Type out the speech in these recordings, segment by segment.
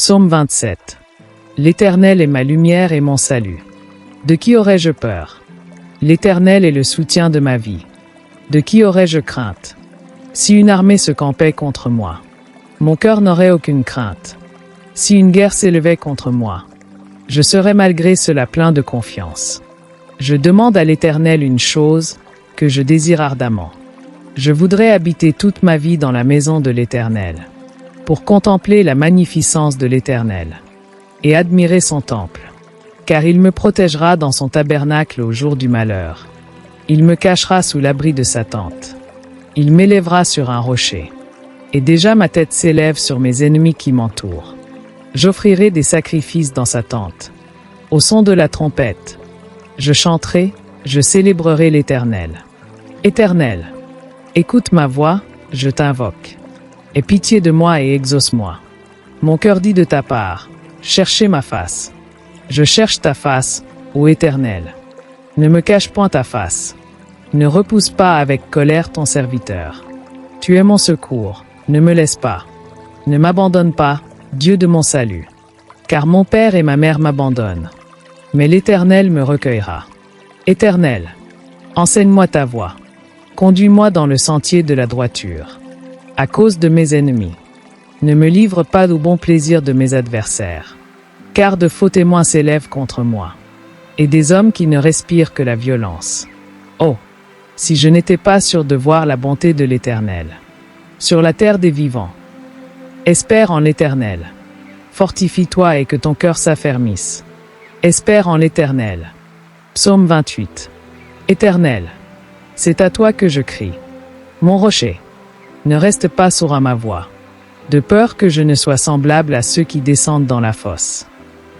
Psaume 27. L'Éternel est ma lumière et mon salut. De qui aurais-je peur? L'Éternel est le soutien de ma vie. De qui aurais-je crainte? Si une armée se campait contre moi, mon cœur n'aurait aucune crainte. Si une guerre s'élevait contre moi, je serais malgré cela plein de confiance. Je demande à l'Éternel une chose, que je désire ardemment. Je voudrais habiter toute ma vie dans la maison de l'Éternel, pour contempler la magnificence de l'Éternel, et admirer son temple. Car il me protégera dans son tabernacle au jour du malheur. Il me cachera sous l'abri de sa tente. Il m'élèvera sur un rocher. Et déjà ma tête s'élève sur mes ennemis qui m'entourent. J'offrirai des sacrifices dans sa tente. Au son de la trompette, je chanterai, je célébrerai l'Éternel. Éternel, écoute ma voix, je t'invoque. Aie pitié de moi et exauce-moi. Mon cœur dit de ta part, cherchez ma face. Je cherche ta face, ô Éternel. Ne me cache point ta face. Ne repousse pas avec colère ton serviteur. Tu es mon secours, ne me laisse pas. Ne m'abandonne pas, Dieu de mon salut. Car mon père et ma mère m'abandonnent. Mais l'Éternel me recueillera. Éternel, enseigne-moi ta voie. Conduis-moi dans le sentier de la droiture. À cause de mes ennemis. Ne me livre pas au bon plaisir de mes adversaires. Car de faux témoins s'élèvent contre moi. Et des hommes qui ne respirent que la violence. Oh! Si je n'étais pas sûr de voir la bonté de l'Éternel. Sur la terre des vivants. Espère en l'Éternel. Fortifie-toi et que ton cœur s'affermisse. Espère en l'Éternel. Psaume 28. Éternel, c'est à toi que je crie. Mon rocher, ne reste pas sourd à ma voix, de peur que je ne sois semblable à ceux qui descendent dans la fosse.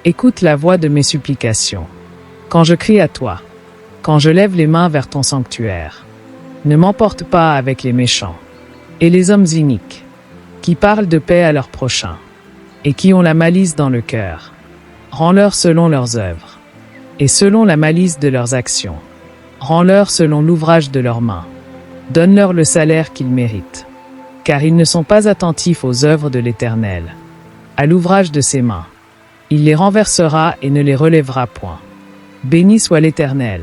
Écoute la voix de mes supplications. Quand je crie à toi, quand je lève les mains vers ton sanctuaire, ne m'emporte pas avec les méchants et les hommes iniques, qui parlent de paix à leurs prochains, et qui ont la malice dans le cœur. Rends-leur selon leurs œuvres, et selon la malice de leurs actions. Rends-leur selon l'ouvrage de leurs mains. Donne-leur le salaire qu'ils méritent. Car ils ne sont pas attentifs aux œuvres de l'Éternel, à l'ouvrage de ses mains. Il les renversera et ne les relèvera point. Béni soit l'Éternel,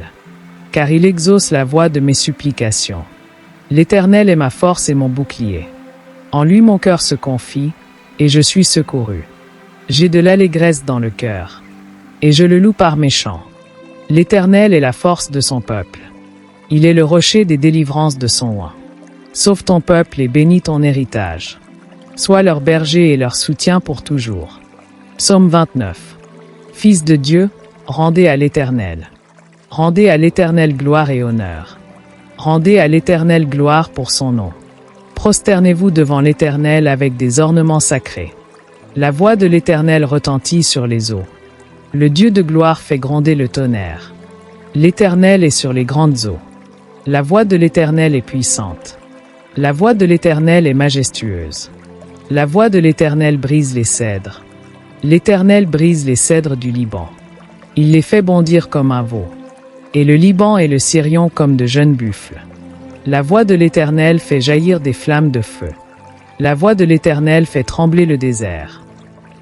car il exauce la voix de mes supplications. L'Éternel est ma force et mon bouclier. En lui mon cœur se confie, et je suis secouru. J'ai de l'allégresse dans le cœur, et je le loue par mes chants. L'Éternel est la force de son peuple. Il est le rocher des délivrances de son oint. Sauve ton peuple et bénis ton héritage. Sois leur berger et leur soutien pour toujours. Psaume 29. Fils de Dieu, rendez à l'Éternel. Rendez à l'Éternel gloire et honneur. Rendez à l'Éternel gloire pour son nom. Prosternez-vous devant l'Éternel avec des ornements sacrés. La voix de l'Éternel retentit sur les eaux. Le Dieu de gloire fait gronder le tonnerre. L'Éternel est sur les grandes eaux. La voix de l'Éternel est puissante. La voix de l'Éternel est majestueuse. La voix de l'Éternel brise les cèdres. L'Éternel brise les cèdres du Liban. Il les fait bondir comme un veau. Et le Liban et le Sirion comme de jeunes buffles. La voix de l'Éternel fait jaillir des flammes de feu. La voix de l'Éternel fait trembler le désert.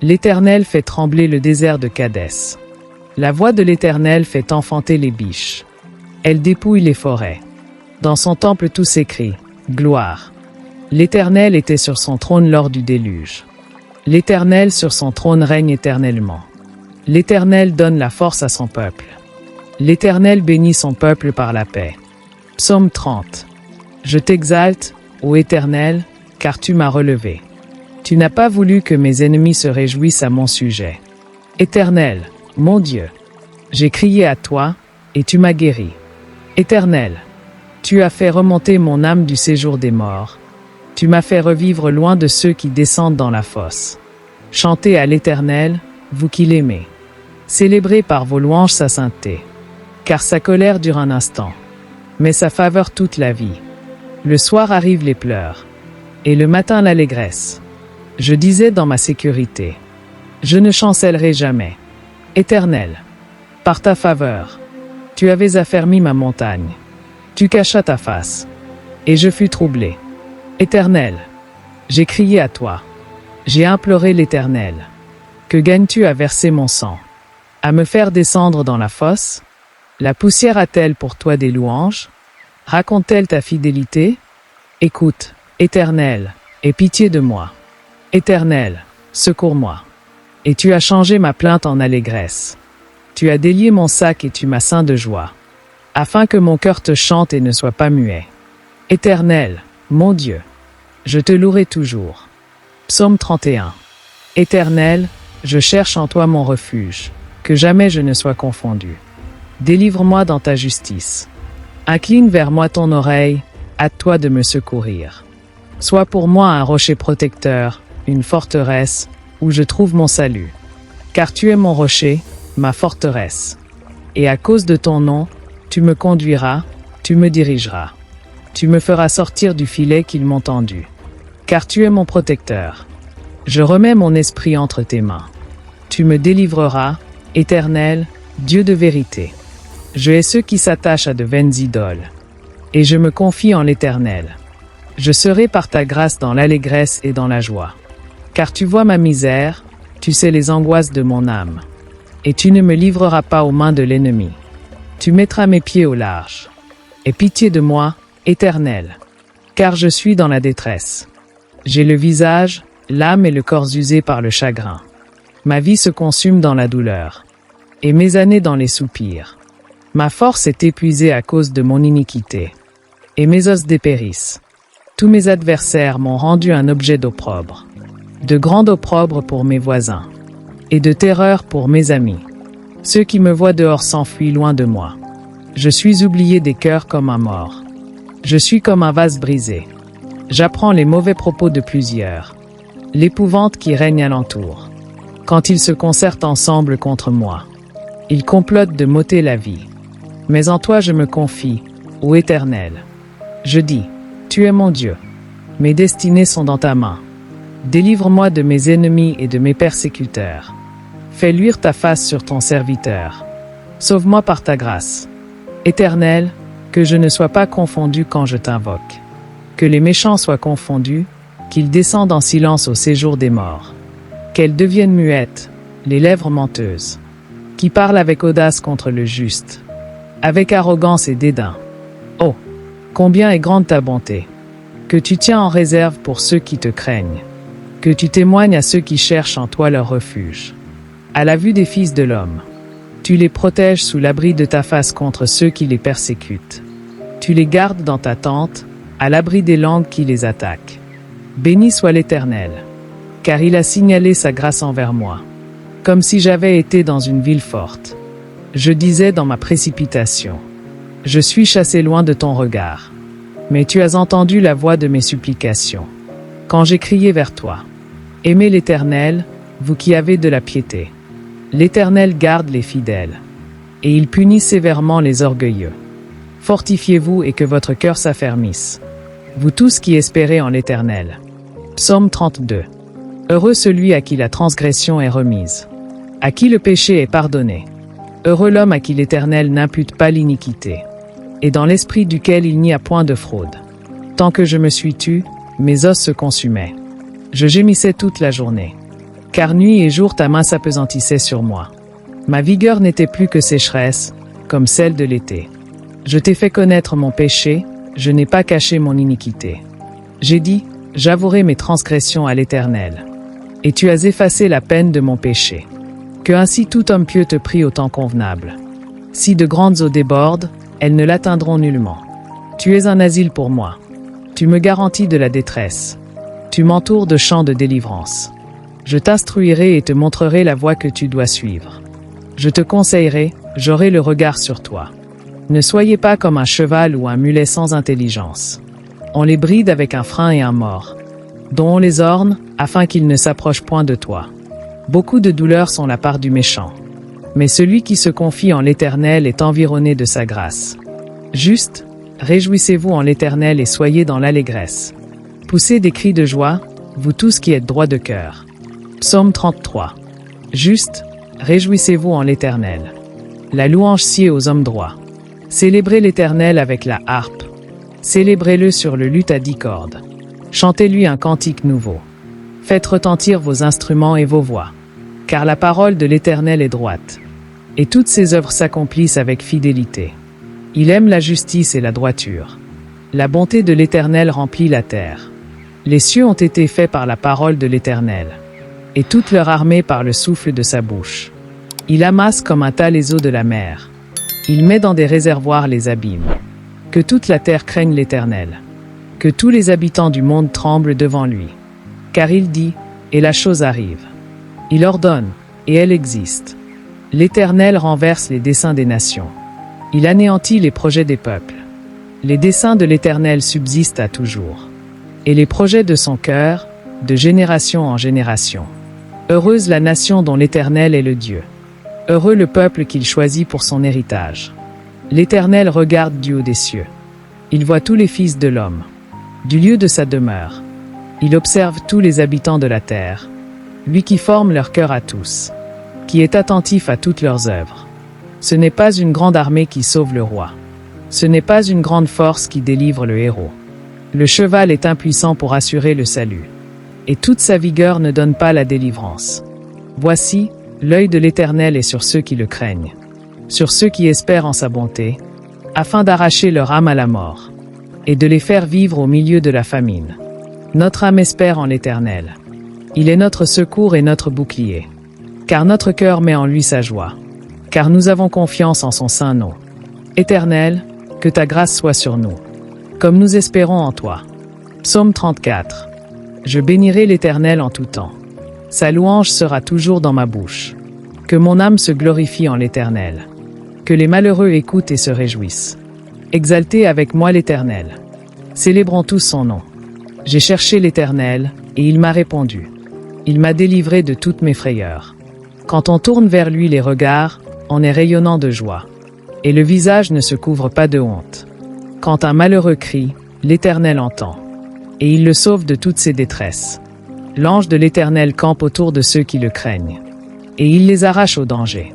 L'Éternel fait trembler le désert de Kadès. La voix de l'Éternel fait enfanter les biches. Elle dépouille les forêts. Dans son temple tout s'écrie, gloire. L'Éternel était sur son trône lors du déluge. L'Éternel sur son trône règne éternellement. L'Éternel donne la force à son peuple. L'Éternel bénit son peuple par la paix. Psaume 30. Je t'exalte, ô Éternel, car tu m'as relevé. Tu n'as pas voulu que mes ennemis se réjouissent à mon sujet. Éternel, mon Dieu, j'ai crié à toi, et tu m'as guéri. Éternel, tu as fait remonter mon âme du séjour des morts. Tu m'as fait revivre loin de ceux qui descendent dans la fosse. Chantez à l'Éternel, vous qui l'aimez. Célébrez par vos louanges sa sainteté. Car sa colère dure un instant, mais sa faveur toute la vie. Le soir arrivent les pleurs, et le matin l'allégresse. Je disais dans ma sécurité, je ne chancellerai jamais. Éternel, par ta faveur, tu avais affermi ma montagne. Tu cachas ta face, et je fus troublé. Éternel, j'ai crié à toi. J'ai imploré l'Éternel. Que gagnes-tu à verser mon sang? À me faire descendre dans la fosse? La poussière a-t-elle pour toi des louanges? Raconte-t-elle ta fidélité? Écoute, Éternel, aie pitié de moi. Éternel, secours-moi. Et tu as changé ma plainte en allégresse. Tu as délié mon sac et tu m'as ceint de joie, afin que mon cœur te chante et ne soit pas muet. Éternel, mon Dieu, je te louerai toujours. Psaume 31. Éternel, je cherche en toi mon refuge, que jamais je ne sois confondu. Délivre-moi dans ta justice. Incline vers moi ton oreille, hâte-toi de me secourir. Sois pour moi un rocher protecteur, une forteresse, où je trouve mon salut. Car tu es mon rocher, ma forteresse. Et à cause de ton nom, tu me conduiras, tu me dirigeras. Tu me feras sortir du filet qu'ils m'ont tendu. Car tu es mon protecteur. Je remets mon esprit entre tes mains. Tu me délivreras, Éternel, Dieu de vérité. Je hais ceux qui s'attachent à de vaines idoles. Et je me confie en l'Éternel. Je serai par ta grâce dans l'allégresse et dans la joie. Car tu vois ma misère, tu sais les angoisses de mon âme. Et tu ne me livreras pas aux mains de l'ennemi. Tu mettras mes pieds au large. Aie pitié de moi, Éternel, car je suis dans la détresse. J'ai le visage, l'âme et le corps usés par le chagrin. Ma vie se consume dans la douleur, et mes années dans les soupirs. Ma force est épuisée à cause de mon iniquité, et mes os dépérissent. Tous mes adversaires m'ont rendu un objet d'opprobre, de grand opprobre pour mes voisins, et de terreur pour mes amis. Ceux qui me voient dehors s'enfuient loin de moi. Je suis oublié des cœurs comme un mort. Je suis comme un vase brisé. J'apprends les mauvais propos de plusieurs, l'épouvante qui règne alentour. Quand ils se concertent ensemble contre moi, ils complotent de m'ôter la vie. Mais en toi je me confie, ô Éternel. Je dis, tu es mon Dieu. Mes destinées sont dans ta main. Délivre-moi de mes ennemis et de mes persécuteurs. Fais luire ta face sur ton serviteur. Sauve-moi par ta grâce. Éternel, que je ne sois pas confondu quand je t'invoque. Que les méchants soient confondus, qu'ils descendent en silence au séjour des morts. Qu'elles deviennent muettes, les lèvres menteuses, qui parlent avec audace contre le juste, avec arrogance et dédain. Oh, combien est grande ta bonté, que tu tiens en réserve pour ceux qui te craignent, que tu témoignes à ceux qui cherchent en toi leur refuge. À la vue des fils de l'homme, tu les protèges sous l'abri de ta face contre ceux qui les persécutent. Tu les gardes dans ta tente, à l'abri des langues qui les attaquent. Béni soit l'Éternel, car il a signalé sa grâce envers moi, comme si j'avais été dans une ville forte. Je disais dans ma précipitation, je suis chassé loin de ton regard. Mais tu as entendu la voix de mes supplications, quand j'ai crié vers toi. Aimez l'Éternel, vous qui avez de la piété. L'Éternel garde les fidèles, et il punit sévèrement les orgueilleux. Fortifiez-vous et que votre cœur s'affermisse, vous tous qui espérez en l'Éternel. Psaume 32. Heureux celui à qui la transgression est remise, à qui le péché est pardonné. Heureux l'homme à qui l'Éternel n'impute pas l'iniquité, et dans l'esprit duquel il n'y a point de fraude. Tant que je me suis tu, mes os se consumaient. Je gémissais toute la journée. Car nuit et jour ta main s'appesantissait sur moi. Ma vigueur n'était plus que sécheresse, comme celle de l'été. Je t'ai fait connaître mon péché, je n'ai pas caché mon iniquité. J'ai dit, j'avouerai mes transgressions à l'Éternel. Et tu as effacé la peine de mon péché. Que ainsi tout homme pieux te prie au temps convenable. Si de grandes eaux débordent, elles ne l'atteindront nullement. Tu es un asile pour moi. Tu me garantis de la détresse. Tu m'entoures de chants de délivrance. Je t'instruirai et te montrerai la voie que tu dois suivre. Je te conseillerai, j'aurai le regard sur toi. Ne soyez pas comme un cheval ou un mulet sans intelligence. On les bride avec un frein et un mors, dont on les orne, afin qu'ils ne s'approchent point de toi. Beaucoup de douleurs sont la part du méchant. Mais celui qui se confie en l'Éternel est environné de sa grâce. Juste, réjouissez-vous en l'Éternel et soyez dans l'allégresse. Poussez des cris de joie, vous tous qui êtes droits de cœur. Psaume 33. Juste, réjouissez-vous en l'Éternel. La louange sied aux hommes droits. Célébrez l'Éternel avec la harpe. Célébrez-le sur le luth à 10 cordes. Chantez-lui un cantique nouveau. Faites retentir vos instruments et vos voix. car la parole de l'Éternel est droite, et toutes ses œuvres s'accomplissent avec fidélité. Il aime la justice et la droiture. La bonté de l'Éternel remplit la terre. Les cieux ont été faits par la parole de l'Éternel, et toute leur armée par le souffle de sa bouche. Il amasse comme un tas les eaux de la mer. Il met dans des réservoirs les abîmes. Que toute la terre craigne l'Éternel. Que tous les habitants du monde tremblent devant lui. Car il dit, et la chose arrive. Il ordonne, et elle existe. L'Éternel renverse les desseins des nations. Il anéantit les projets des peuples. Les desseins de l'Éternel subsistent à toujours. Et les projets de son cœur, de génération en génération. Heureuse la nation dont l'Éternel est le Dieu. Heureux le peuple qu'il choisit pour son héritage. L'Éternel regarde du haut des cieux. Il voit tous les fils de l'homme. Du lieu de sa demeure. Il observe tous les habitants de la terre. Lui qui forme leur cœur à tous. Qui est attentif à toutes leurs œuvres. Ce n'est pas une grande armée qui sauve le roi. Ce n'est pas une grande force qui délivre le héros. Le cheval est impuissant pour assurer le salut. Et toute sa vigueur ne donne pas la délivrance. Voici, l'œil de l'Éternel est sur ceux qui le craignent, sur ceux qui espèrent en sa bonté, afin d'arracher leur âme à la mort, et de les faire vivre au milieu de la famine. Notre âme espère en l'Éternel. Il est notre secours et notre bouclier. Car notre cœur met en lui sa joie. Car nous avons confiance en son saint nom. Éternel, que ta grâce soit sur nous, comme nous espérons en toi. Psaume 34. Je bénirai l'Éternel en tout temps. Sa louange sera toujours dans ma bouche. Que mon âme se glorifie en l'Éternel. Que les malheureux écoutent et se réjouissent. Exaltez avec moi l'Éternel. Célébrons tous son nom. J'ai cherché l'Éternel, et il m'a répondu. Il m'a délivré de toutes mes frayeurs. Quand on tourne vers lui les regards, on est rayonnant de joie. Et le visage ne se couvre pas de honte. Quand un malheureux crie, l'Éternel entend. Et il le sauve de toutes ses détresses. L'ange de l'Éternel campe autour de ceux qui le craignent. Et il les arrache au danger.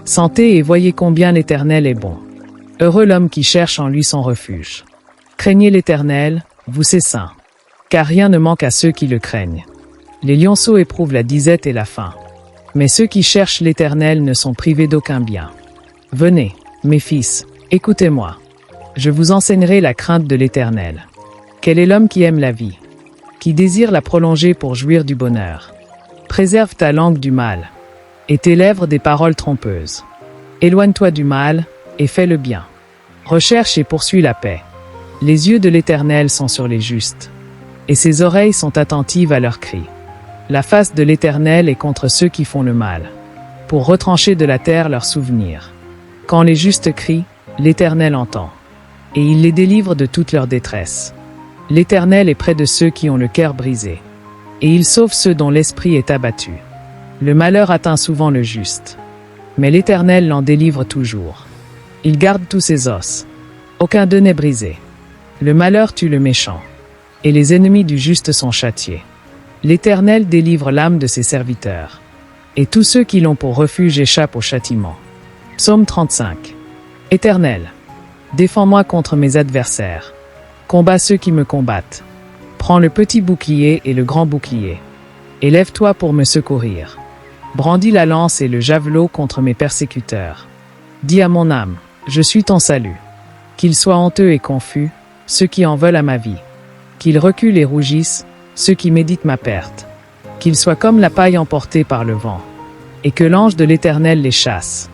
Sentez et voyez combien l'Éternel est bon. Heureux l'homme qui cherche en lui son refuge. Craignez l'Éternel, vous ses saints. Car rien ne manque à ceux qui le craignent. Les lionceaux éprouvent la disette et la faim. Mais ceux qui cherchent l'Éternel ne sont privés d'aucun bien. Venez, mes fils, écoutez-moi. Je vous enseignerai la crainte de l'Éternel. Quel est l'homme qui aime la vie, qui désire la prolonger pour jouir du bonheur? Préserve ta langue du mal, et tes lèvres des paroles trompeuses. Éloigne-toi du mal, et fais le bien. Recherche et poursuis la paix. Les yeux de l'Éternel sont sur les justes, et ses oreilles sont attentives à leurs cris. La face de l'Éternel est contre ceux qui font le mal, pour retrancher de la terre leurs souvenirs. Quand les justes crient, l'Éternel entend, et il les délivre de toute leur détresse. L'Éternel est près de ceux qui ont le cœur brisé, et il sauve ceux dont l'esprit est abattu. Le malheur atteint souvent le juste, mais l'Éternel l'en délivre toujours. Il garde tous ses os. Aucun d'eux n'est brisé. Le malheur tue le méchant, et les ennemis du juste sont châtiés. L'Éternel délivre l'âme de ses serviteurs, et tous ceux qui l'ont pour refuge échappent au châtiment. Psaume 35. Éternel, défends-moi contre mes adversaires. Combats ceux qui me combattent. Prends le petit bouclier et le grand bouclier. Élève-toi pour me secourir. Brandis la lance et le javelot contre mes persécuteurs. Dis à mon âme, je suis ton salut. Qu'ils soient honteux et confus, ceux qui en veulent à ma vie. Qu'ils reculent et rougissent, ceux qui méditent ma perte. Qu'ils soient comme la paille emportée par le vent, et que l'ange de l'Éternel les chasse.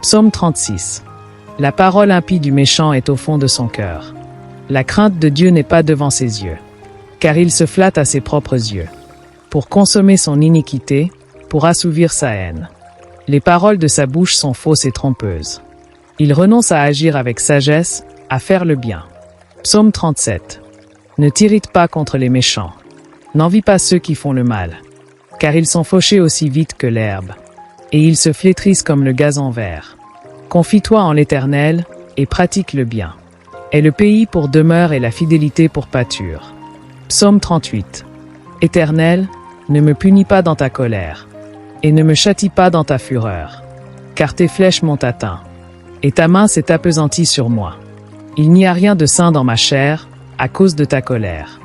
Psaume 36. La parole impie du méchant est au fond de son cœur. La crainte de Dieu n'est pas devant ses yeux, car il se flatte à ses propres yeux, pour consommer son iniquité, pour assouvir sa haine. Les paroles de sa bouche sont fausses et trompeuses. Il renonce à agir avec sagesse, à faire le bien. Psaume 37. Ne t'irrite pas contre les méchants. N'envie pas ceux qui font le mal, car ils sont fauchés aussi vite que l'herbe, et ils se flétrissent comme le gazon vert. Confie-toi en l'Éternel, et pratique le bien. Aie le pays pour demeure et la fidélité pour pâture. Psaume 38. Éternel, ne me punis pas dans ta colère, et ne me châtie pas dans ta fureur, car tes flèches m'ont atteint, et ta main s'est appesantie sur moi. Il n'y a rien de sain dans ma chair, à cause de ta colère.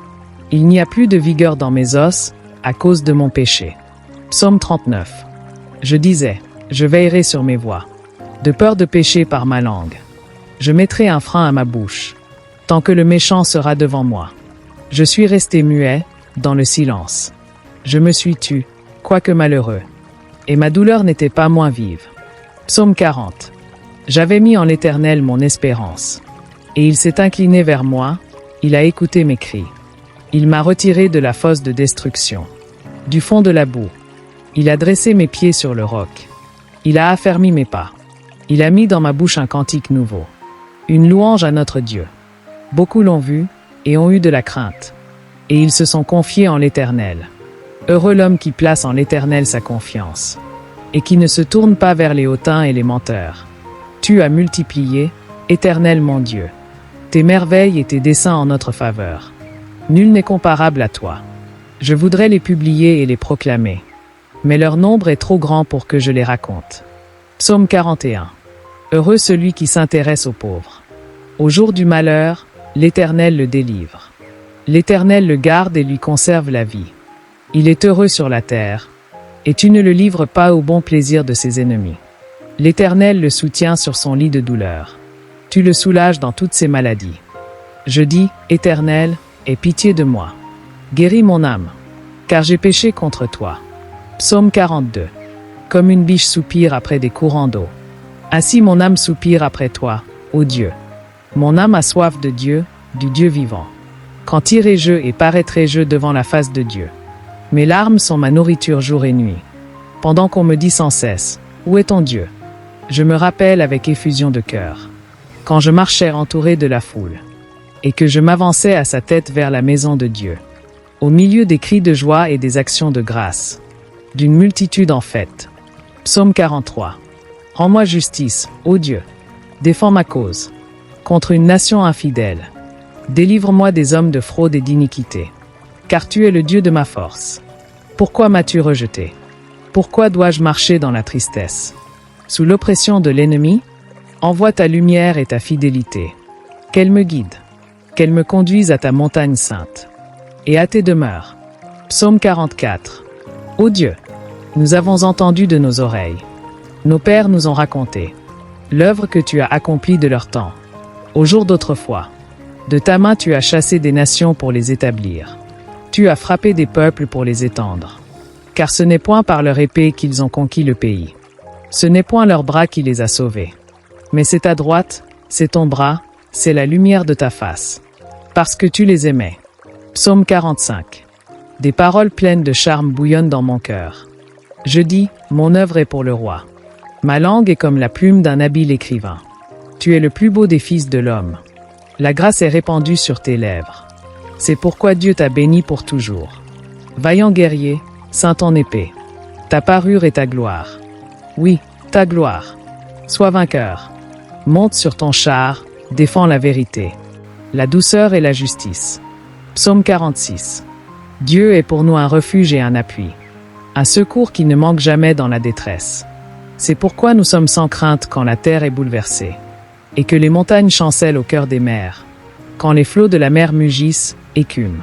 Il n'y a plus de vigueur dans mes os, à cause de mon péché. Psaume 39. Je disais, je veillerai sur mes voies, de peur de pécher par ma langue. Je mettrai un frein à ma bouche, tant que le méchant sera devant moi. Je suis resté muet, dans le silence. Je me suis tu, quoique malheureux. Et ma douleur n'était pas moins vive. Psaume 40. J'avais mis en l'Éternel mon espérance. Et il s'est incliné vers moi, il a écouté mes cris. Il m'a retiré de la fosse de destruction, du fond de la boue. Il a dressé mes pieds sur le roc. Il a affermi mes pas. Il a mis dans ma bouche un cantique nouveau, une louange à notre Dieu. Beaucoup l'ont vu et ont eu de la crainte. Et ils se sont confiés en l'Éternel. Heureux l'homme qui place en l'Éternel sa confiance, et qui ne se tourne pas vers les hautains et les menteurs. Tu as multiplié, Éternel mon Dieu, tes merveilles et tes desseins en notre faveur. Nul n'est comparable à toi. Je voudrais les publier et les proclamer, mais leur nombre est trop grand pour que je les raconte. Psaume 41. Heureux celui qui s'intéresse aux pauvres. Au jour du malheur, l'Éternel le délivre. L'Éternel le garde et lui conserve la vie. Il est heureux sur la terre, et tu ne le livres pas au bon plaisir de ses ennemis. L'Éternel le soutient sur son lit de douleur. Tu le soulages dans toutes ses maladies. Je dis, Éternel, aie pitié de moi. Guéris mon âme, car j'ai péché contre toi. Psaume 42. Comme une biche soupire après des courants d'eau, ainsi mon âme soupire après toi, ô Dieu. Mon âme a soif de Dieu, du Dieu vivant. Quand irai-je et paraîtrai-je devant la face de Dieu? Mes larmes sont ma nourriture jour et nuit. Pendant qu'on me dit sans cesse, où est ton Dieu? Je me rappelle avec effusion de cœur, quand je marchais entouré de la foule, et que je m'avançais à sa tête vers la maison de Dieu, au milieu des cris de joie et des actions de grâce, d'une multitude en fête. Psaume 43. Rends-moi justice, ô Dieu. Défends ma cause, contre une nation infidèle. Délivre-moi des hommes de fraude et d'iniquité, car tu es le Dieu de ma force. Pourquoi m'as-tu rejeté? Pourquoi dois-je marcher dans la tristesse? Sous l'oppression de l'ennemi? Envoie ta lumière et ta fidélité. Qu'elle me guide, qu'elle me conduise à ta montagne sainte, et à tes demeures. Psaume 44. Ô Dieu, nous avons entendu de nos oreilles. Nos pères nous ont raconté l'œuvre que tu as accomplie de leur temps, au jour d'autrefois. De ta main tu as chassé des nations pour les établir. Tu as frappé des peuples pour les étendre. Car ce n'est point par leur épée qu'ils ont conquis le pays. Ce n'est point leur bras qui les a sauvés. Mais c'est ta droite, c'est ton bras, c'est la lumière de ta face. Parce que tu les aimais. Psaume 45. Des paroles pleines de charme bouillonnent dans mon cœur. Je dis, mon œuvre est pour le roi. Ma langue est comme la plume d'un habile écrivain. Tu es le plus beau des fils de l'homme. La grâce est répandue sur tes lèvres. C'est pourquoi Dieu t'a béni pour toujours. Vaillant guerrier, ceins ton épée. Ta parure est ta gloire. Oui, ta gloire. Sois vainqueur. Monte sur ton char, défends la vérité, la douceur et la justice. Psaume 46. Dieu est pour nous un refuge et un appui, un secours qui ne manque jamais dans la détresse. C'est pourquoi nous sommes sans crainte quand la terre est bouleversée, et que les montagnes chancellent au cœur des mers, quand les flots de la mer mugissent, écument,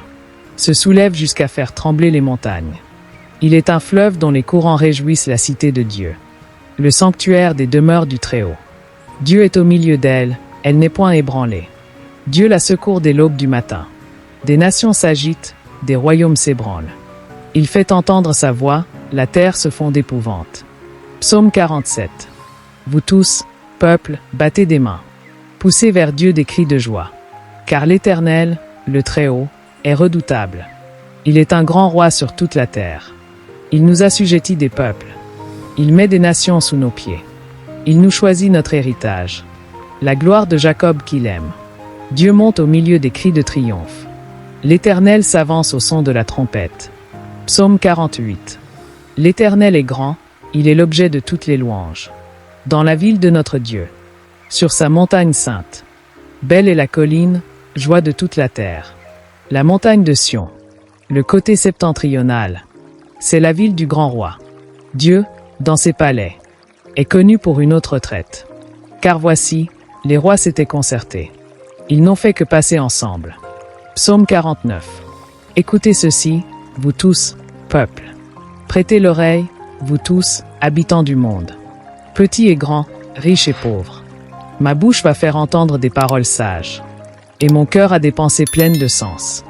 se soulèvent jusqu'à faire trembler les montagnes. Il est un fleuve dont les courants réjouissent la cité de Dieu, le sanctuaire des demeures du Très-Haut. Dieu est au milieu d'elle, elle n'est point ébranlée. Dieu la secourt dès l'aube du matin. Des nations s'agitent, des royaumes s'ébranlent. Il fait entendre sa voix, la terre se fond d'épouvante. Psaume 47. Vous tous, peuple, battez des mains. Poussez vers Dieu des cris de joie. Car l'Éternel, le Très-Haut, est redoutable. Il est un grand roi sur toute la terre. Il nous assujettit des peuples. Il met des nations sous nos pieds. Il nous choisit notre héritage. La gloire de Jacob qu'il aime. Dieu monte au milieu des cris de triomphe. L'Éternel s'avance au son de la trompette. Psaume 48. L'Éternel est grand, il est l'objet de toutes les louanges. Dans la ville de notre Dieu, sur sa montagne sainte. Belle est la colline, joie de toute la terre. La montagne de Sion, le côté septentrional, c'est la ville du grand roi. Dieu, dans ses palais, est connu pour une autre retraite. Car voici, les rois s'étaient concertés. Ils n'ont fait que passer ensemble. Psaume 49. Écoutez ceci, vous tous, peuple. Prêtez l'oreille, vous tous, habitants du monde, petits et grands, riches et pauvres. Ma bouche va faire entendre des paroles sages, et mon cœur a des pensées pleines de sens.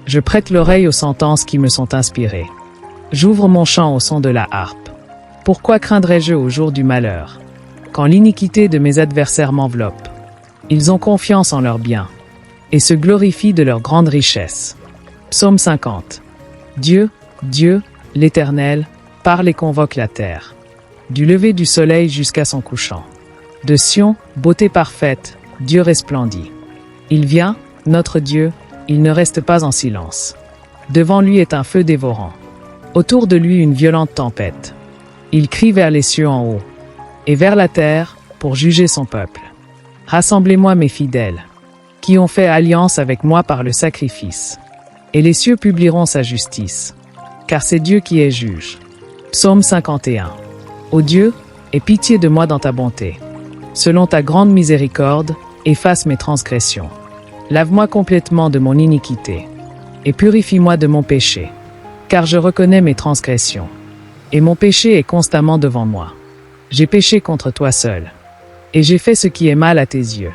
Je prête l'oreille aux sentences qui me sont inspirées. J'ouvre mon chant au son de la harpe. Pourquoi craindrais-je au jour du malheur, quand l'iniquité de mes adversaires m'enveloppe? Ils ont confiance en leurs biens, et se glorifient de leur grande richesse. Psaume 50. Dieu, l'Éternel, parle et convoque la terre, du lever du soleil jusqu'à son couchant. De Sion, beauté parfaite, Dieu resplendit. Il vient, notre Dieu, il ne reste pas en silence. Devant lui est un feu dévorant. Autour de lui une violente tempête. Il crie vers les cieux en haut, et vers la terre, pour juger son peuple. Rassemblez-moi mes fidèles, qui ont fait alliance avec moi par le sacrifice. Et les cieux publieront sa justice, car c'est Dieu qui est juge. Psaume 51. Ô Dieu, aie pitié de moi dans ta bonté. Selon ta grande miséricorde, efface mes transgressions. Lave-moi complètement de mon iniquité, et purifie-moi de mon péché, car je reconnais mes transgressions, et mon péché est constamment devant moi. J'ai péché contre toi seul, et j'ai fait ce qui est mal à tes yeux,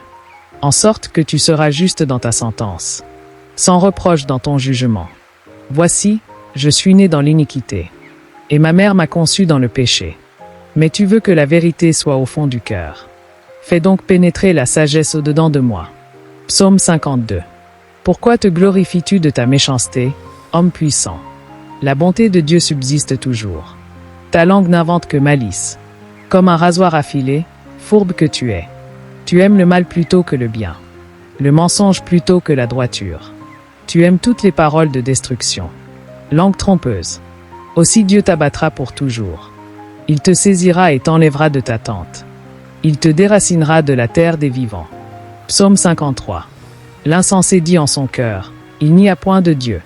en sorte que tu seras juste dans ta sentence, sans reproche dans ton jugement. Voici, je suis né dans l'iniquité, et ma mère m'a conçu dans le péché. Mais tu veux que la vérité soit au fond du cœur. Fais donc pénétrer la sagesse au-dedans de moi. Psaume 52. Pourquoi te glorifies-tu de ta méchanceté, homme puissant? La bonté de Dieu subsiste toujours. Ta langue n'invente que malice. Comme un rasoir affilé, fourbe que tu es. Tu aimes le mal plutôt que le bien, le mensonge plutôt que la droiture. Tu aimes toutes les paroles de destruction. Langue trompeuse. Aussi Dieu t'abattra pour toujours. Il te saisira et t'enlèvera de ta tente. Il te déracinera de la terre des vivants. Psaume 53. L'insensé dit en son cœur, il n'y a point de Dieu.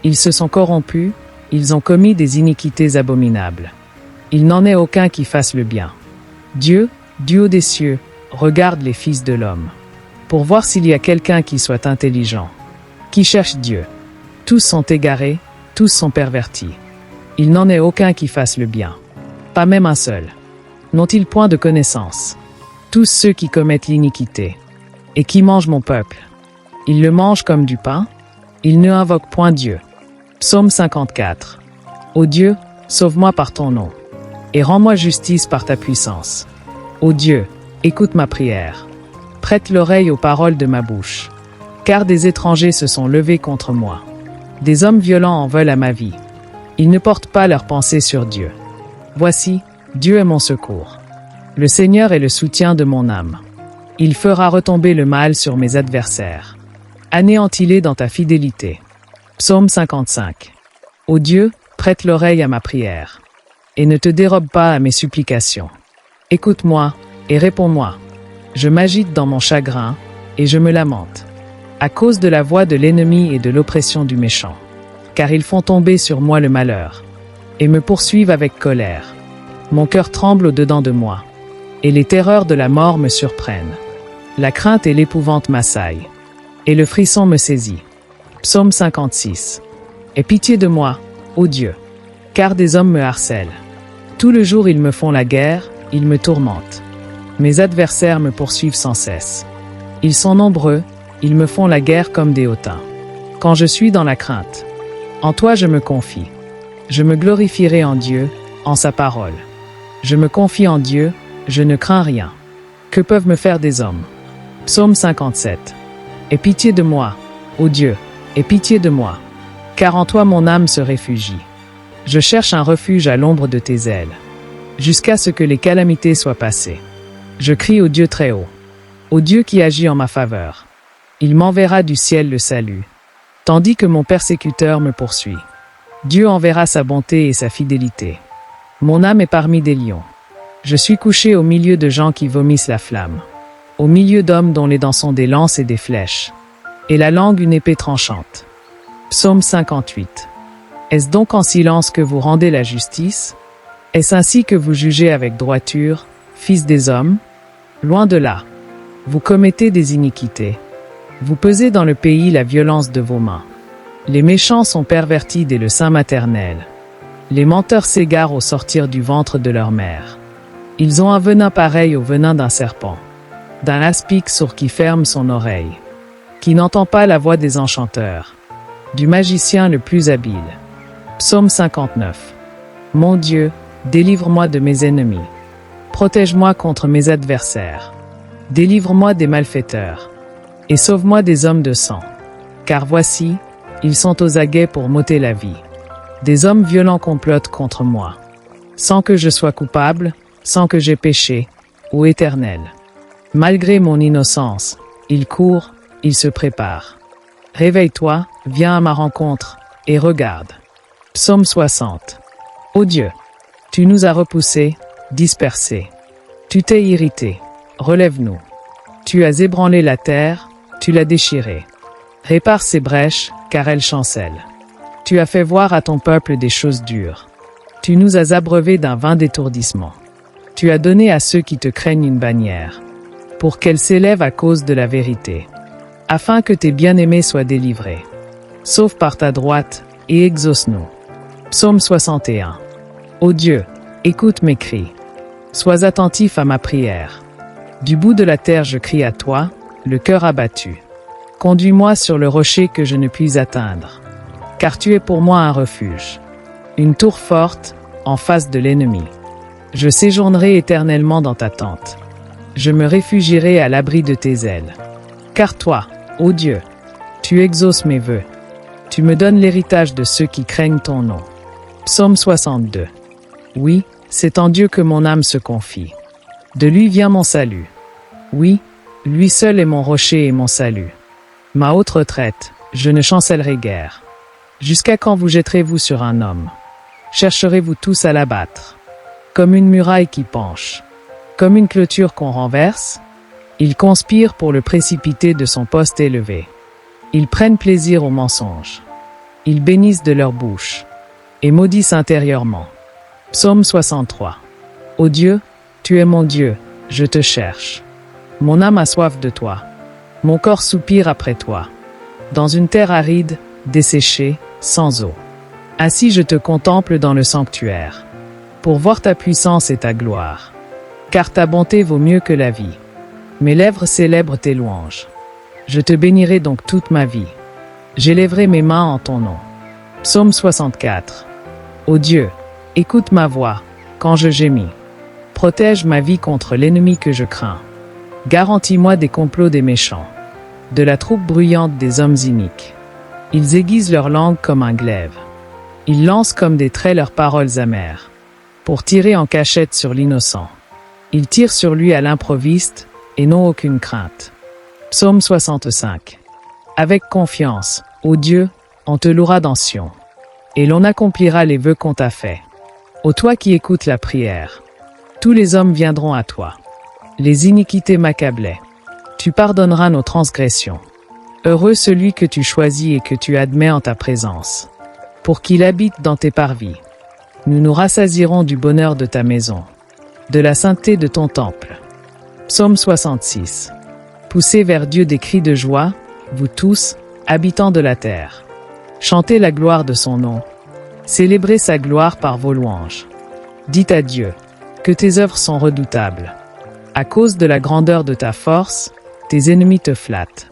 Ils se sont corrompus, ils ont commis des iniquités abominables. Il n'en est aucun qui fasse le bien. Dieu, du haut des cieux, regarde les fils de l'homme, pour voir s'il y a quelqu'un qui soit intelligent, qui cherche Dieu. Tous sont égarés, tous sont pervertis. Il n'en est aucun qui fasse le bien. Pas même un seul. N'ont-ils point de connaissance? Tous ceux qui commettent l'iniquité, et qui mangent mon peuple. Ils le mangent comme du pain, ils ne invoquent point Dieu. Psaume 54. Ô Dieu, sauve-moi par ton nom, et rends-moi justice par ta puissance. Ô Dieu, écoute ma prière. Prête l'oreille aux paroles de ma bouche. Car des étrangers se sont levés contre moi. Des hommes violents en veulent à ma vie. Ils ne portent pas leurs pensées sur Dieu. Voici, Dieu est mon secours. Le Seigneur est le soutien de mon âme. Il fera retomber le mal sur mes adversaires. Anéantis-les dans ta fidélité. Psaume 55. Ô Dieu, prête l'oreille à ma prière, et ne te dérobe pas à mes supplications. Écoute-moi, et réponds-moi. Je m'agite dans mon chagrin, et je me lamente, à cause de la voix de l'ennemi et de l'oppression du méchant. Car ils font tomber sur moi le malheur, et me poursuivent avec colère. Mon cœur tremble au-dedans de moi, et les terreurs de la mort me surprennent. La crainte et l'épouvante m'assaillent, et le frisson me saisit. Psaume 56. Aie pitié de moi, ô Dieu, car des hommes me harcèlent. Tout le jour ils me font la guerre, ils me tourmentent. Mes adversaires me poursuivent sans cesse. Ils sont nombreux, ils me font la guerre comme des hautains. Quand je suis dans la crainte, en toi je me confie. Je me glorifierai en Dieu, en sa parole. Je me confie en Dieu, je ne crains rien. Que peuvent me faire des hommes? Psaume 57. Aie pitié de moi, ô Dieu, aie pitié de moi, car en toi mon âme se réfugie. Je cherche un refuge à l'ombre de tes ailes, jusqu'à ce que les calamités soient passées. Je crie au Dieu très haut, au Dieu qui agit en ma faveur. Il m'enverra du ciel le salut, tandis que mon persécuteur me poursuit. Dieu enverra sa bonté et sa fidélité. Mon âme est parmi des lions. Je suis couché au milieu de gens qui vomissent la flamme, au milieu d'hommes dont les dents sont des lances et des flèches, et la langue une épée tranchante. Psaume 58. Est-ce donc en silence que vous rendez la justice? Est-ce ainsi que vous jugez avec droiture, fils des hommes? Loin de là. Vous commettez des iniquités. Vous pesez dans le pays la violence de vos mains. Les méchants sont pervertis dès le sein maternel. Les menteurs s'égarent au sortir du ventre de leur mère. Ils ont un venin pareil au venin d'un serpent, d'un aspic sourd qui ferme son oreille, qui n'entend pas la voix des enchanteurs, du magicien le plus habile. Psaume 59. Mon Dieu, délivre-moi de mes ennemis. Protège-moi contre mes adversaires. Délivre-moi des malfaiteurs. Et sauve-moi des hommes de sang. Car voici, ils sont aux aguets pour m'ôter la vie. Des hommes violents complotent contre moi. Sans que je sois coupable, sans que j'aie péché, ô Éternel. Malgré mon innocence, ils courent, ils se préparent. Réveille-toi, viens à ma rencontre, et regarde. Psaume 60. Ô Dieu, tu nous as repoussés, dispersés. Tu t'es irrité, relève-nous. Tu as ébranlé la terre, tu l'as déchirée. Répare ses brèches, car elles chancellent. Tu as fait voir à ton peuple des choses dures. Tu nous as abreuvés d'un vin d'étourdissement. Tu as donné à ceux qui te craignent une bannière, pour qu'elle s'élève à cause de la vérité, afin que tes bien-aimés soient délivrés. Sauve par ta droite, et exauce-nous. Psaume 61. Ô Dieu, écoute mes cris. Sois attentif à ma prière. Du bout de la terre je crie à toi, le cœur abattu. Conduis-moi sur le rocher que je ne puis atteindre, car tu es pour moi un refuge, une tour forte, en face de l'ennemi. Je séjournerai éternellement dans ta tente. Je me réfugierai à l'abri de tes ailes. Car toi, ô Dieu, tu exauces mes vœux. Tu me donnes l'héritage de ceux qui craignent ton nom. Psaume 62. Oui, c'est en Dieu que mon âme se confie. De lui vient mon salut. Oui, lui seul est mon rocher et mon salut. Ma haute retraite, je ne chancellerai guère. Jusqu'à quand vous jetterez-vous sur un homme? Chercherez-vous tous à l'abattre? Comme une muraille qui penche, comme une clôture qu'on renverse? Ils conspirent pour le précipiter de son poste élevé. Ils prennent plaisir au mensonge. Ils bénissent de leur bouche et maudissent intérieurement. Psaume 63. Ô Dieu, tu es mon Dieu, je te cherche. Mon âme a soif de toi. Mon corps soupire après toi. Dans une terre aride, desséchée, sans eau. Ainsi je te contemple dans le sanctuaire, pour voir ta puissance et ta gloire. Car ta bonté vaut mieux que la vie. Mes lèvres célèbrent tes louanges. Je te bénirai donc toute ma vie. J'élèverai mes mains en ton nom. Psaume 64. Ô Dieu, écoute ma voix, quand je gémis. Protège ma vie contre l'ennemi que je crains. Garantis-moi des complots des méchants, de la troupe bruyante des hommes iniques. Ils aiguisent leur langue comme un glaive. Ils lancent comme des traits leurs paroles amères, pour tirer en cachette sur l'innocent. Ils tirent sur lui à l'improviste, et n'ont aucune crainte. Psaume 65. Avec confiance, ô Dieu, on te louera dans Sion, et l'on accomplira les vœux qu'on t'a faits. Ô toi qui écoutes la prière, tous les hommes viendront à toi. Les iniquités m'accablaient. Tu pardonneras nos transgressions. Heureux celui que tu choisis et que tu admets en ta présence, pour qu'il habite dans tes parvis. Nous nous rassasierons du bonheur de ta maison, de la sainteté de ton temple. Psaume 66. Poussez vers Dieu des cris de joie, vous tous, habitants de la terre. Chantez la gloire de son nom. Célébrez sa gloire par vos louanges. Dites à Dieu que tes œuvres sont redoutables. À cause de la grandeur de ta force, tes ennemis te flattent.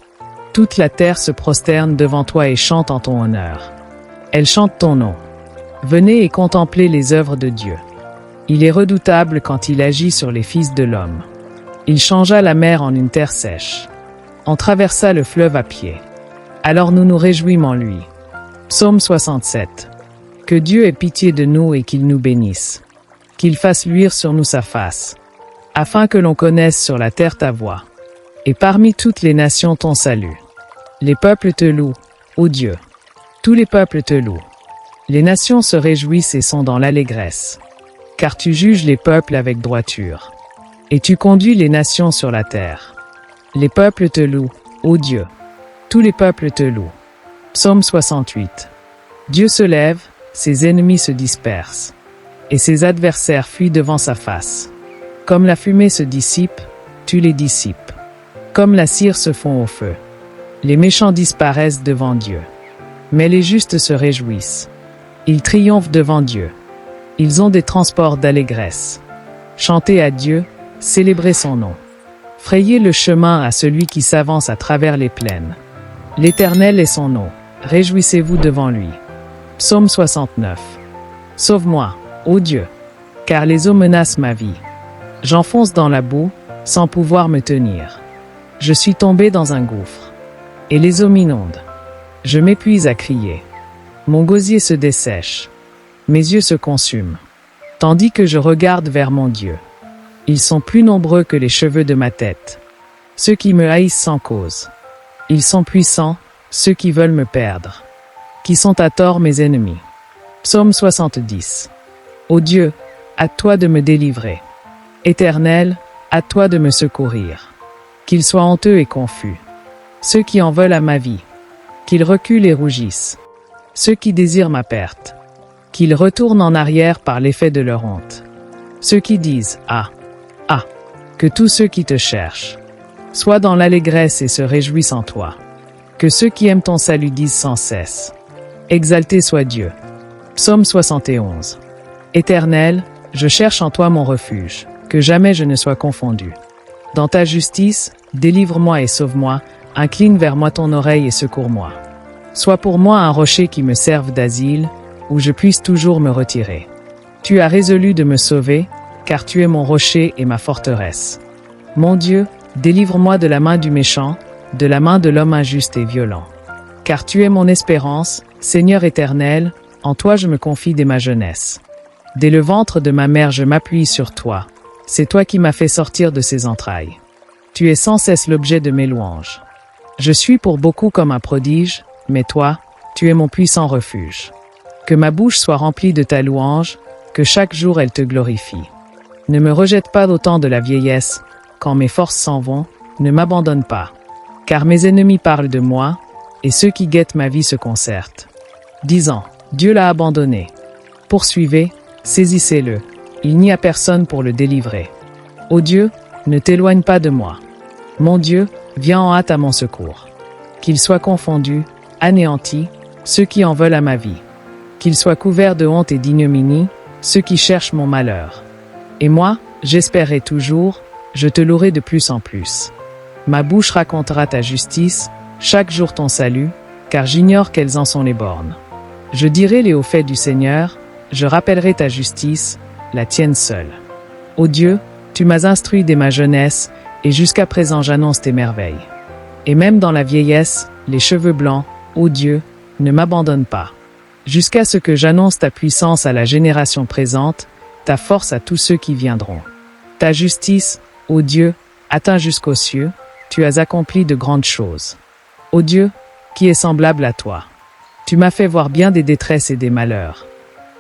Toute la terre se prosterne devant toi et chante en ton honneur. Elle chante ton nom. Venez et contemplez les œuvres de Dieu. Il est redoutable quand il agit sur les fils de l'homme. Il changea la mer en une terre sèche. On traversa le fleuve à pied. Alors nous nous réjouîmes en lui. Psaume 67. Que Dieu ait pitié de nous et qu'il nous bénisse. Qu'il fasse luire sur nous sa face, afin que l'on connaisse sur la terre ta voix, et parmi toutes les nations ton salut. Les peuples te louent, ô Dieu. Tous les peuples te louent. Les nations se réjouissent et sont dans l'allégresse, car tu juges les peuples avec droiture, et tu conduis les nations sur la terre. Les peuples te louent, ô Dieu. Tous les peuples te louent. Psaume 68. Dieu se lève, ses ennemis se dispersent, et ses adversaires fuient devant sa face. Comme la fumée se dissipe, tu les dissipes. Comme la cire se fond au feu. Les méchants disparaissent devant Dieu. Mais les justes se réjouissent. Ils triomphent devant Dieu. Ils ont des transports d'allégresse. Chantez à Dieu, célébrez son nom. Frayez le chemin à celui qui s'avance à travers les plaines. L'Éternel est son nom, réjouissez-vous devant lui. Psaume 69. Sauve-moi, ô Dieu, car les eaux menacent ma vie. J'enfonce dans la boue, sans pouvoir me tenir. Je suis tombé dans un gouffre, et les eaux m'inondent. Je m'épuise à crier. Mon gosier se dessèche. Mes yeux se consument, tandis que je regarde vers mon Dieu. Ils sont plus nombreux que les cheveux de ma tête. Ceux qui me haïssent sans cause. Ils sont puissants, ceux qui veulent me perdre. Qui sont à tort mes ennemis. Psaume 70. Ô Dieu, à toi de me délivrer. Éternel, à toi de me secourir. Qu'ils soient honteux et confus. Ceux qui en veulent à ma vie. Qu'ils reculent et rougissent. Ceux qui désirent ma perte. Qu'ils retournent en arrière par l'effet de leur honte. Ceux qui disent « Ah, ah », que tous ceux qui te cherchent soient dans l'allégresse et se réjouissent en toi. Que ceux qui aiment ton salut disent sans cesse « Exalté soit Dieu ». Psaume 71. Éternel, je cherche en toi mon refuge, que jamais je ne sois confondu. Dans ta justice, délivre-moi et sauve-moi, incline vers moi ton oreille et secours-moi. Sois pour moi un rocher qui me serve d'asile, où je puisse toujours me retirer. Tu as résolu de me sauver, car tu es mon rocher et ma forteresse. Mon Dieu, délivre-moi de la main du méchant, de la main de l'homme injuste et violent. Car tu es mon espérance, Seigneur éternel, en toi je me confie dès ma jeunesse. Dès le ventre de ma mère je m'appuie sur toi. C'est toi qui m'as fait sortir de ses entrailles. Tu es sans cesse l'objet de mes louanges. Je suis pour beaucoup comme un prodige, mais toi, tu es mon puissant refuge. Que ma bouche soit remplie de ta louange, que chaque jour elle te glorifie. Ne me rejette pas au temps de la vieillesse, quand mes forces s'en vont, ne m'abandonne pas. Car mes ennemis parlent de moi, et ceux qui guettent ma vie se concertent. Disant, Dieu l'a abandonné. Poursuivez, saisissez-le, il n'y a personne pour le délivrer. Ô Dieu, ne t'éloigne pas de moi. Mon Dieu, viens en hâte à mon secours. Qu'ils soient confondus, anéantis, ceux qui en veulent à ma vie. Qu'ils soient couverts de honte et d'ignominie, ceux qui cherchent mon malheur. Et moi, j'espérerai toujours, je te louerai de plus en plus. Ma bouche racontera ta justice, chaque jour ton salut, car j'ignore quelles en sont les bornes. Je dirai les hauts faits du Seigneur, je rappellerai ta justice, la tienne seule. Ô Dieu, tu m'as instruit dès ma jeunesse, et jusqu'à présent j'annonce tes merveilles. Et même dans la vieillesse, les cheveux blancs, ô Dieu, ne m'abandonne pas. Jusqu'à ce que j'annonce ta puissance à la génération présente, ta force à tous ceux qui viendront. Ta justice, ô Dieu, atteint jusqu'aux cieux, tu as accompli de grandes choses. Ô Dieu, qui est semblable à toi? Tu m'as fait voir bien des détresses et des malheurs.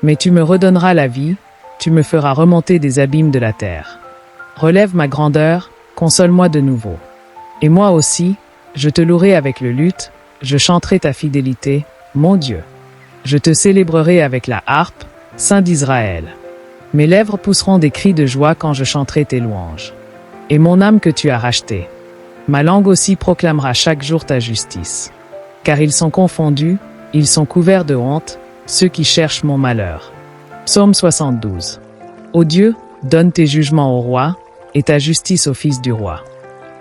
Mais tu me redonneras la vie, tu me feras remonter des abîmes de la terre. Relève ma grandeur, console-moi de nouveau. Et moi aussi, je te louerai avec le luth, je chanterai ta fidélité, mon Dieu. Je te célébrerai avec la harpe, Saint d'Israël. Mes lèvres pousseront des cris de joie quand je chanterai tes louanges. Et mon âme que tu as rachetée. Ma langue aussi proclamera chaque jour ta justice. Car ils sont confondus, ils sont couverts de honte, ceux qui cherchent mon malheur. Psaume 72. Ô Dieu, donne tes jugements au roi, et ta justice au fils du roi.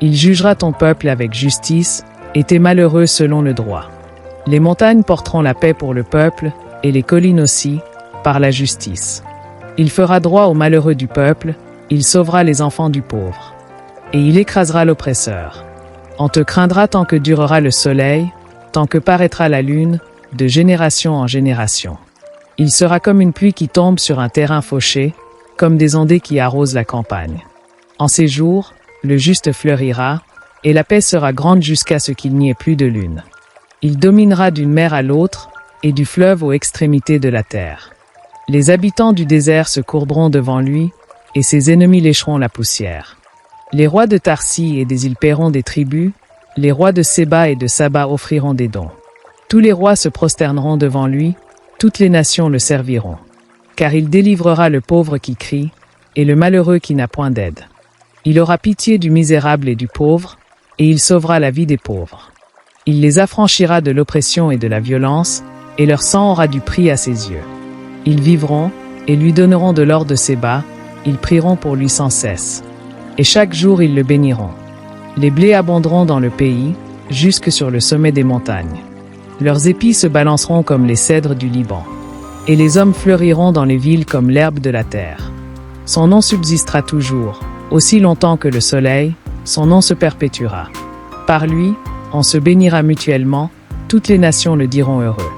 Il jugera ton peuple avec justice, et tes malheureux selon le droit. Les montagnes porteront la paix pour le peuple, et les collines aussi, par la justice. Il fera droit aux malheureux du peuple, il sauvera les enfants du pauvre. Et il écrasera l'oppresseur. On te craindra tant que durera le soleil, tant que paraîtra la lune, de génération en génération. Il sera comme une pluie qui tombe sur un terrain fauché, comme des ondées qui arrosent la campagne. En ces jours, le juste fleurira, et la paix sera grande jusqu'à ce qu'il n'y ait plus de lune. Il dominera d'une mer à l'autre, et du fleuve aux extrémités de la terre. Les habitants du désert se courberont devant lui, et ses ennemis lécheront la poussière. Les rois de Tarsis et des îles paieront des tribus, les rois de Séba et de Saba offriront des dons. Tous les rois se prosterneront devant lui, toutes les nations le serviront. Car il délivrera le pauvre qui crie, et le malheureux qui n'a point d'aide. Il aura pitié du misérable et du pauvre, et il sauvera la vie des pauvres. Il les affranchira de l'oppression et de la violence, et leur sang aura du prix à ses yeux. Ils vivront, et lui donneront de l'or de Séba, ils prieront pour lui sans cesse. Et chaque jour ils le béniront. Les blés abonderont dans le pays, jusque sur le sommet des montagnes. Leurs épis se balanceront comme les cèdres du Liban. Et les hommes fleuriront dans les villes comme l'herbe de la terre. Son nom subsistera toujours, aussi longtemps que le soleil, son nom se perpétuera. Par lui, on se bénira mutuellement, toutes les nations le diront heureux.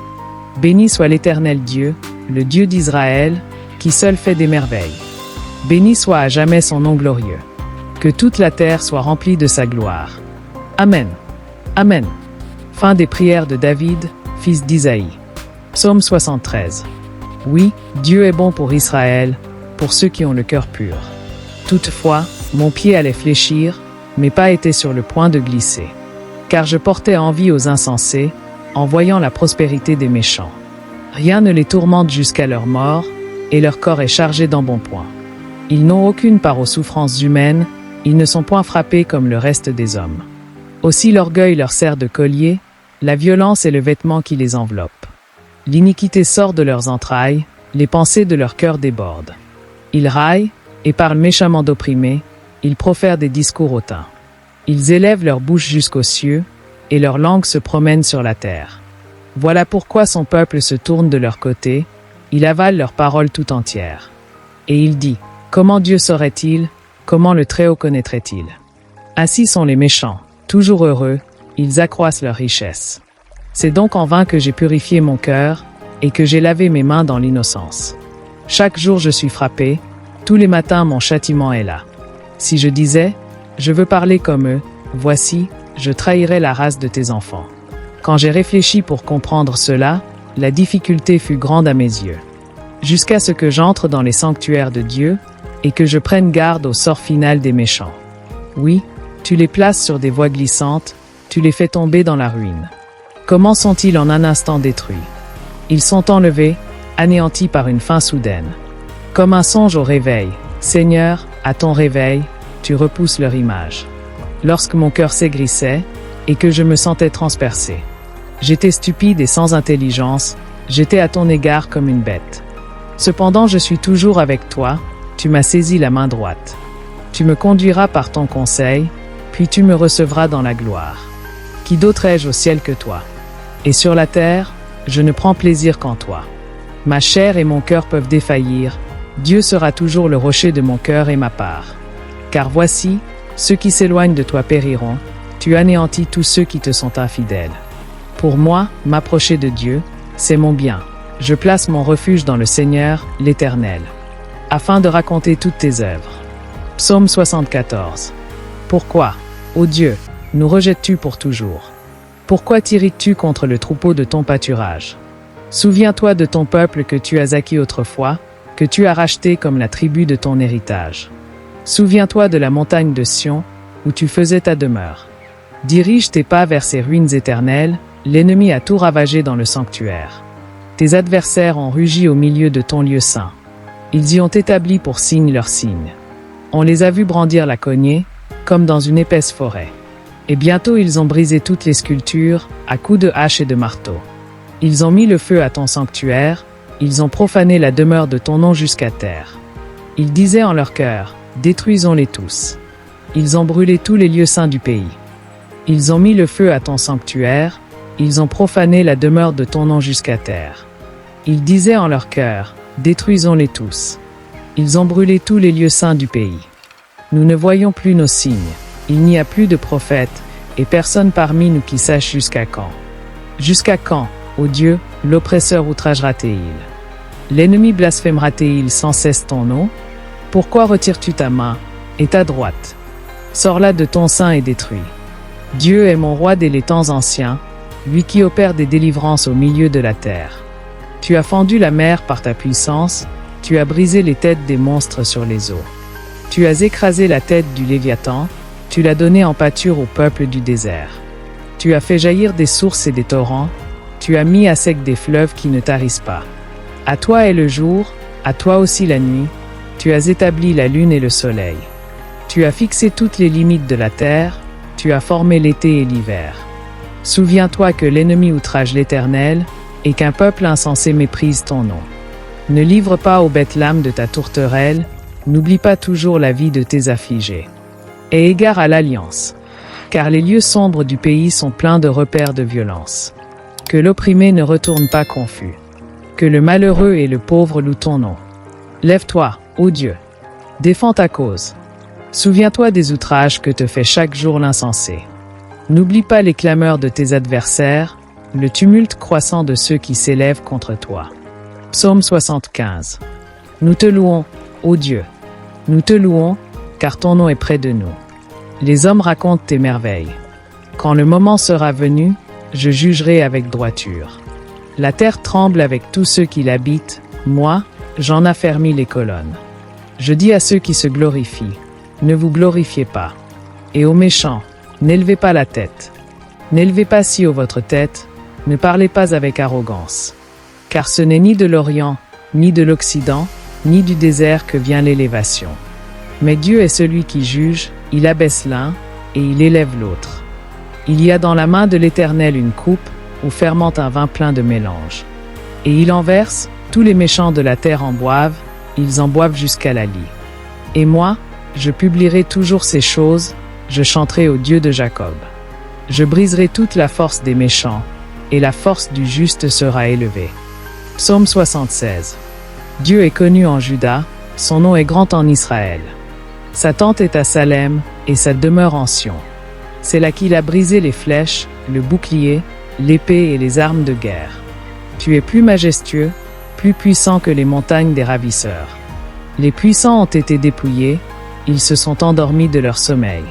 Béni soit l'Éternel Dieu, le Dieu d'Israël, qui seul fait des merveilles. Béni soit à jamais son nom glorieux. Que toute la terre soit remplie de sa gloire. Amen. Amen. Fin des prières de David, fils d'Isaïe. Psaume 73. Oui, Dieu est bon pour Israël, pour ceux qui ont le cœur pur. Toutefois, mon pied allait fléchir, mes pas étaient sur le point de glisser. Car je portais envie aux insensés, en voyant la prospérité des méchants. Rien ne les tourmente jusqu'à leur mort, et leur corps est chargé d'embonpoint. Ils n'ont aucune part aux souffrances humaines, ils ne sont point frappés comme le reste des hommes. Aussi l'orgueil leur sert de collier, la violence est le vêtement qui les enveloppe. L'iniquité sort de leurs entrailles, les pensées de leur cœur débordent. Ils raillent, et parlent méchamment d'opprimés, ils profèrent des discours hautains. Ils élèvent leur bouche jusqu'aux cieux, et leur langue se promène sur la terre. Voilà pourquoi son peuple se tourne de leur côté, il avale leurs paroles tout entières. Et il dit, comment Dieu saurait-il, comment le Très-Haut connaîtrait-il? Ainsi sont les méchants, toujours heureux, ils accroissent leur richesse. C'est donc en vain que j'ai purifié mon cœur, et que j'ai lavé mes mains dans l'innocence. Chaque jour je suis frappé, tous les matins mon châtiment est là. Si je disais, je veux parler comme eux, voici, je trahirais la race de tes enfants. Quand j'ai réfléchi pour comprendre cela, la difficulté fut grande à mes yeux. Jusqu'à ce que j'entre dans les sanctuaires de Dieu, et que je prenne garde au sort final des méchants. Oui, tu les places sur des voies glissantes, tu les fais tomber dans la ruine. Comment sont-ils en un instant détruits? Ils sont enlevés, anéantis par une fin soudaine. Comme un songe au réveil, Seigneur, à ton réveil, tu repousses leur image. Lorsque mon cœur s'aigrissait, et que je me sentais transpercé. J'étais stupide et sans intelligence, j'étais à ton égard comme une bête. Cependant je suis toujours avec toi, tu m'as saisi la main droite. Tu me conduiras par ton conseil, puis tu me recevras dans la gloire. Qui d'autre ai-je au ciel que toi? Et sur la terre, je ne prends plaisir qu'en toi. Ma chair et mon cœur peuvent défaillir, Dieu sera toujours le rocher de mon cœur et ma part. Car voici, ceux qui s'éloignent de toi périront, tu anéantis tous ceux qui te sont infidèles. Pour moi, m'approcher de Dieu, c'est mon bien. Je place mon refuge dans le Seigneur, l'Éternel, afin de raconter toutes tes œuvres. Psaume 74. Pourquoi, ô Dieu, nous rejettes-tu pour toujours? Pourquoi t'irrites-tu contre le troupeau de ton pâturage? Souviens-toi de ton peuple que tu as acquis autrefois, que tu as racheté comme la tribu de ton héritage. Souviens-toi de la montagne de Sion, où tu faisais ta demeure. Dirige tes pas vers ces ruines éternelles, l'ennemi a tout ravagé dans le sanctuaire. Tes adversaires ont rugi au milieu de ton lieu saint. Ils y ont établi pour signe leur signe. On les a vus brandir la cognée, comme dans une épaisse forêt. Et bientôt ils ont brisé toutes les sculptures, à coups de hache et de marteau. Ils ont mis le feu à ton sanctuaire, ils ont profané la demeure de ton nom jusqu'à terre. Ils disaient en leur cœur, détruisons-les tous. Ils ont brûlé tous les lieux saints du pays. Ils ont mis le feu à ton sanctuaire, ils ont profané la demeure de ton nom jusqu'à terre. Ils disaient en leur cœur, détruisons-les tous. Ils ont brûlé tous les lieux saints du pays. Nous ne voyons plus nos signes. Il n'y a plus de prophètes, et personne parmi nous qui sache jusqu'à quand. Jusqu'à quand, ô Dieu, l'oppresseur outragera-t-il? L'ennemi blasphémera-t-il sans cesse ton nom? Pourquoi retires-tu ta main, et ta droite? Sors-la de ton sein et détruis. Dieu est mon roi dès les temps anciens, lui qui opère des délivrances au milieu de la terre. Tu as fendu la mer par ta puissance, tu as brisé les têtes des monstres sur les eaux. Tu as écrasé la tête du Léviathan, tu l'as donné en pâture au peuple du désert. Tu as fait jaillir des sources et des torrents, tu as mis à sec des fleuves qui ne tarissent pas. À toi est le jour, à toi aussi la nuit, tu as établi la lune et le soleil. Tu as fixé toutes les limites de la terre, tu as formé l'été et l'hiver. Souviens-toi que l'ennemi outrage l'Éternel, et qu'un peuple insensé méprise ton nom. Ne livre pas aux bêtes l'âme de ta tourterelle, n'oublie pas toujours la vie de tes affligés. Aie égard à l'alliance, car les lieux sombres du pays sont pleins de repères de violence. Que l'opprimé ne retourne pas confus, que le malheureux et le pauvre louent ton nom. Lève-toi, ô Dieu, défends ta cause. Souviens-toi des outrages que te fait chaque jour l'insensé. N'oublie pas les clameurs de tes adversaires, le tumulte croissant de ceux qui s'élèvent contre toi. Psaume 75. Nous te louons, ô Dieu. Nous te louons, car ton nom est près de nous. Les hommes racontent tes merveilles. Quand le moment sera venu, je jugerai avec droiture. La terre tremble avec tous ceux qui l'habitent, moi, j'en affermis les colonnes. Je dis à ceux qui se glorifient, ne vous glorifiez pas. Et aux méchants, n'élevez pas la tête. N'élevez pas si haut votre tête, ne parlez pas avec arrogance. Car ce n'est ni de l'Orient, ni de l'Occident, ni du désert que vient l'élévation. Mais Dieu est celui qui juge, il abaisse l'un, et il élève l'autre. Il y a dans la main de l'Éternel une coupe, où fermente un vin plein de mélange. Et il en verse, tous les méchants de la terre en boivent, ils en boivent jusqu'à la lie. Et moi, je publierai toujours ces choses, je chanterai au Dieu de Jacob. Je briserai toute la force des méchants, et la force du juste sera élevée. Psaume 76. Dieu est connu en Juda, son nom est grand en Israël. Sa tente est à Salem, et sa demeure en Sion. C'est là qu'il a brisé les flèches, le bouclier, l'épée et les armes de guerre. Tu es plus majestueux, plus puissant que les montagnes des ravisseurs. Les puissants ont été dépouillés, ils se sont endormis de leur sommeil.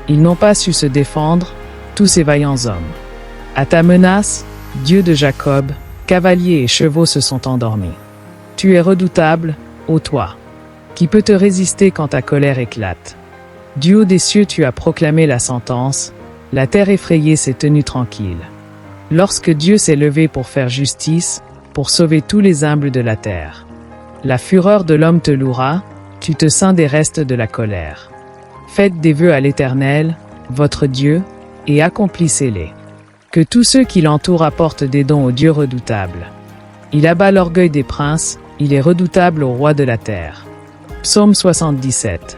Ils n'ont pas su se défendre, tous ces vaillants hommes. À ta menace, Dieu de Jacob, cavaliers et chevaux se sont endormis. Tu es redoutable, ô toi. Qui peut te résister quand ta colère éclate? Du haut des cieux tu as proclamé la sentence, la terre effrayée s'est tenue tranquille. Lorsque Dieu s'est levé pour faire justice, pour sauver tous les humbles de la terre. La fureur de l'homme te louera, tu te ceins des restes de la colère. Faites des vœux à l'Éternel, votre Dieu, et accomplissez-les. Que tous ceux qui l'entourent apportent des dons au Dieu redoutable. Il abat l'orgueil des princes, il est redoutable au roi de la terre. Psaume 77.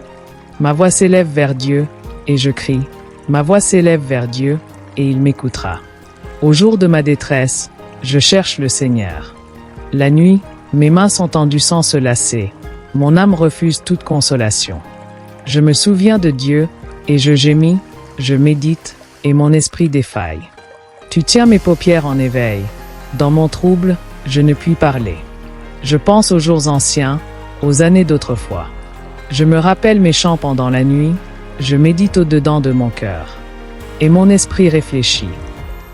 Ma voix s'élève vers Dieu, et je crie. Ma voix s'élève vers Dieu, et il m'écoutera. Au jour de ma détresse, je cherche le Seigneur. La nuit, mes mains sont tendues sans se lasser. Mon âme refuse toute consolation. Je me souviens de Dieu, et je gémis, je médite, et mon esprit défaille. Tu tiens mes paupières en éveil. Dans mon trouble, je ne puis parler. Je pense aux jours anciens, aux années d'autrefois. Je me rappelle mes chants pendant la nuit, je médite au-dedans de mon cœur. Et mon esprit réfléchit.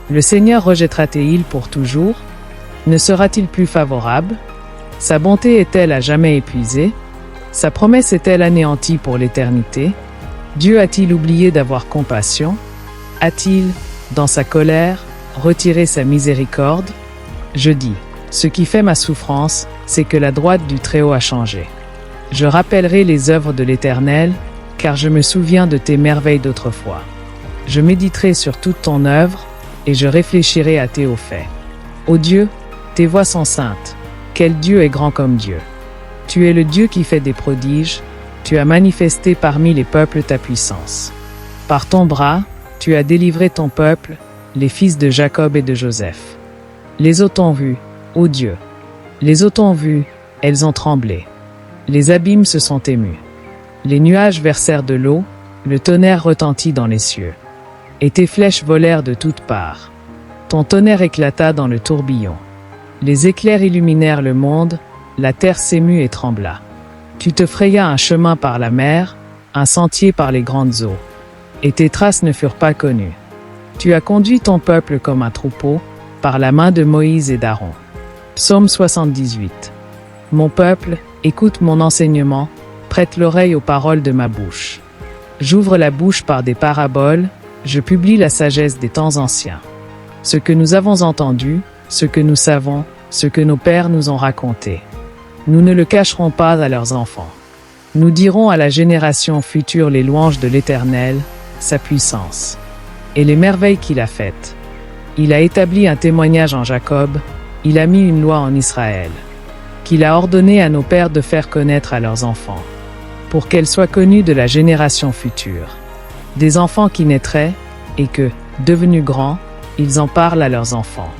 Le Seigneur rejettera tes îles pour toujours? Ne sera-t-il plus favorable? Sa bonté est-elle à jamais épuisée? Sa promesse est-elle anéantie pour l'éternité? Dieu a-t-il oublié d'avoir compassion? A-t-il, dans sa colère, retiré sa miséricorde? Je dis, ce qui fait ma souffrance, c'est que la droite du Très-Haut a changé. Je rappellerai les œuvres de l'Éternel, car je me souviens de tes merveilles d'autrefois. Je méditerai sur toute ton œuvre, et je réfléchirai à tes hauts faits. Ô Dieu, tes voies sont saintes. Quel Dieu est grand comme Dieu? Tu es le Dieu qui fait des prodiges, tu as manifesté parmi les peuples ta puissance. Par ton bras, tu as délivré ton peuple, les fils de Jacob et de Joseph. Les eaux t'ont vu, ô Dieu. Les eaux t'ont vu, elles ont tremblé. Les abîmes se sont émus. Les nuages versèrent de l'eau, le tonnerre retentit dans les cieux. Et tes flèches volèrent de toutes parts. Ton tonnerre éclata dans le tourbillon. Les éclairs illuminèrent le monde, la terre s'émut et trembla. Tu te frayas un chemin par la mer, un sentier par les grandes eaux. Et tes traces ne furent pas connues. Tu as conduit ton peuple comme un troupeau, par la main de Moïse et d'Aaron. Psaume 78. Mon peuple, écoute mon enseignement, prête l'oreille aux paroles de ma bouche. J'ouvre la bouche par des paraboles, je publie la sagesse des temps anciens. Ce que nous avons entendu, ce que nous savons, ce que nos pères nous ont raconté. Nous ne le cacherons pas à leurs enfants. Nous dirons à la génération future les louanges de l'Éternel, sa puissance, et les merveilles qu'il a faites. Il a établi un témoignage en Jacob, il a mis une loi en Israël. qu'il a ordonné à nos pères de faire connaître à leurs enfants, pour qu'elle soit connue de la génération future. Des enfants qui naîtraient, et que, devenus grands, ils en parlent à leurs enfants,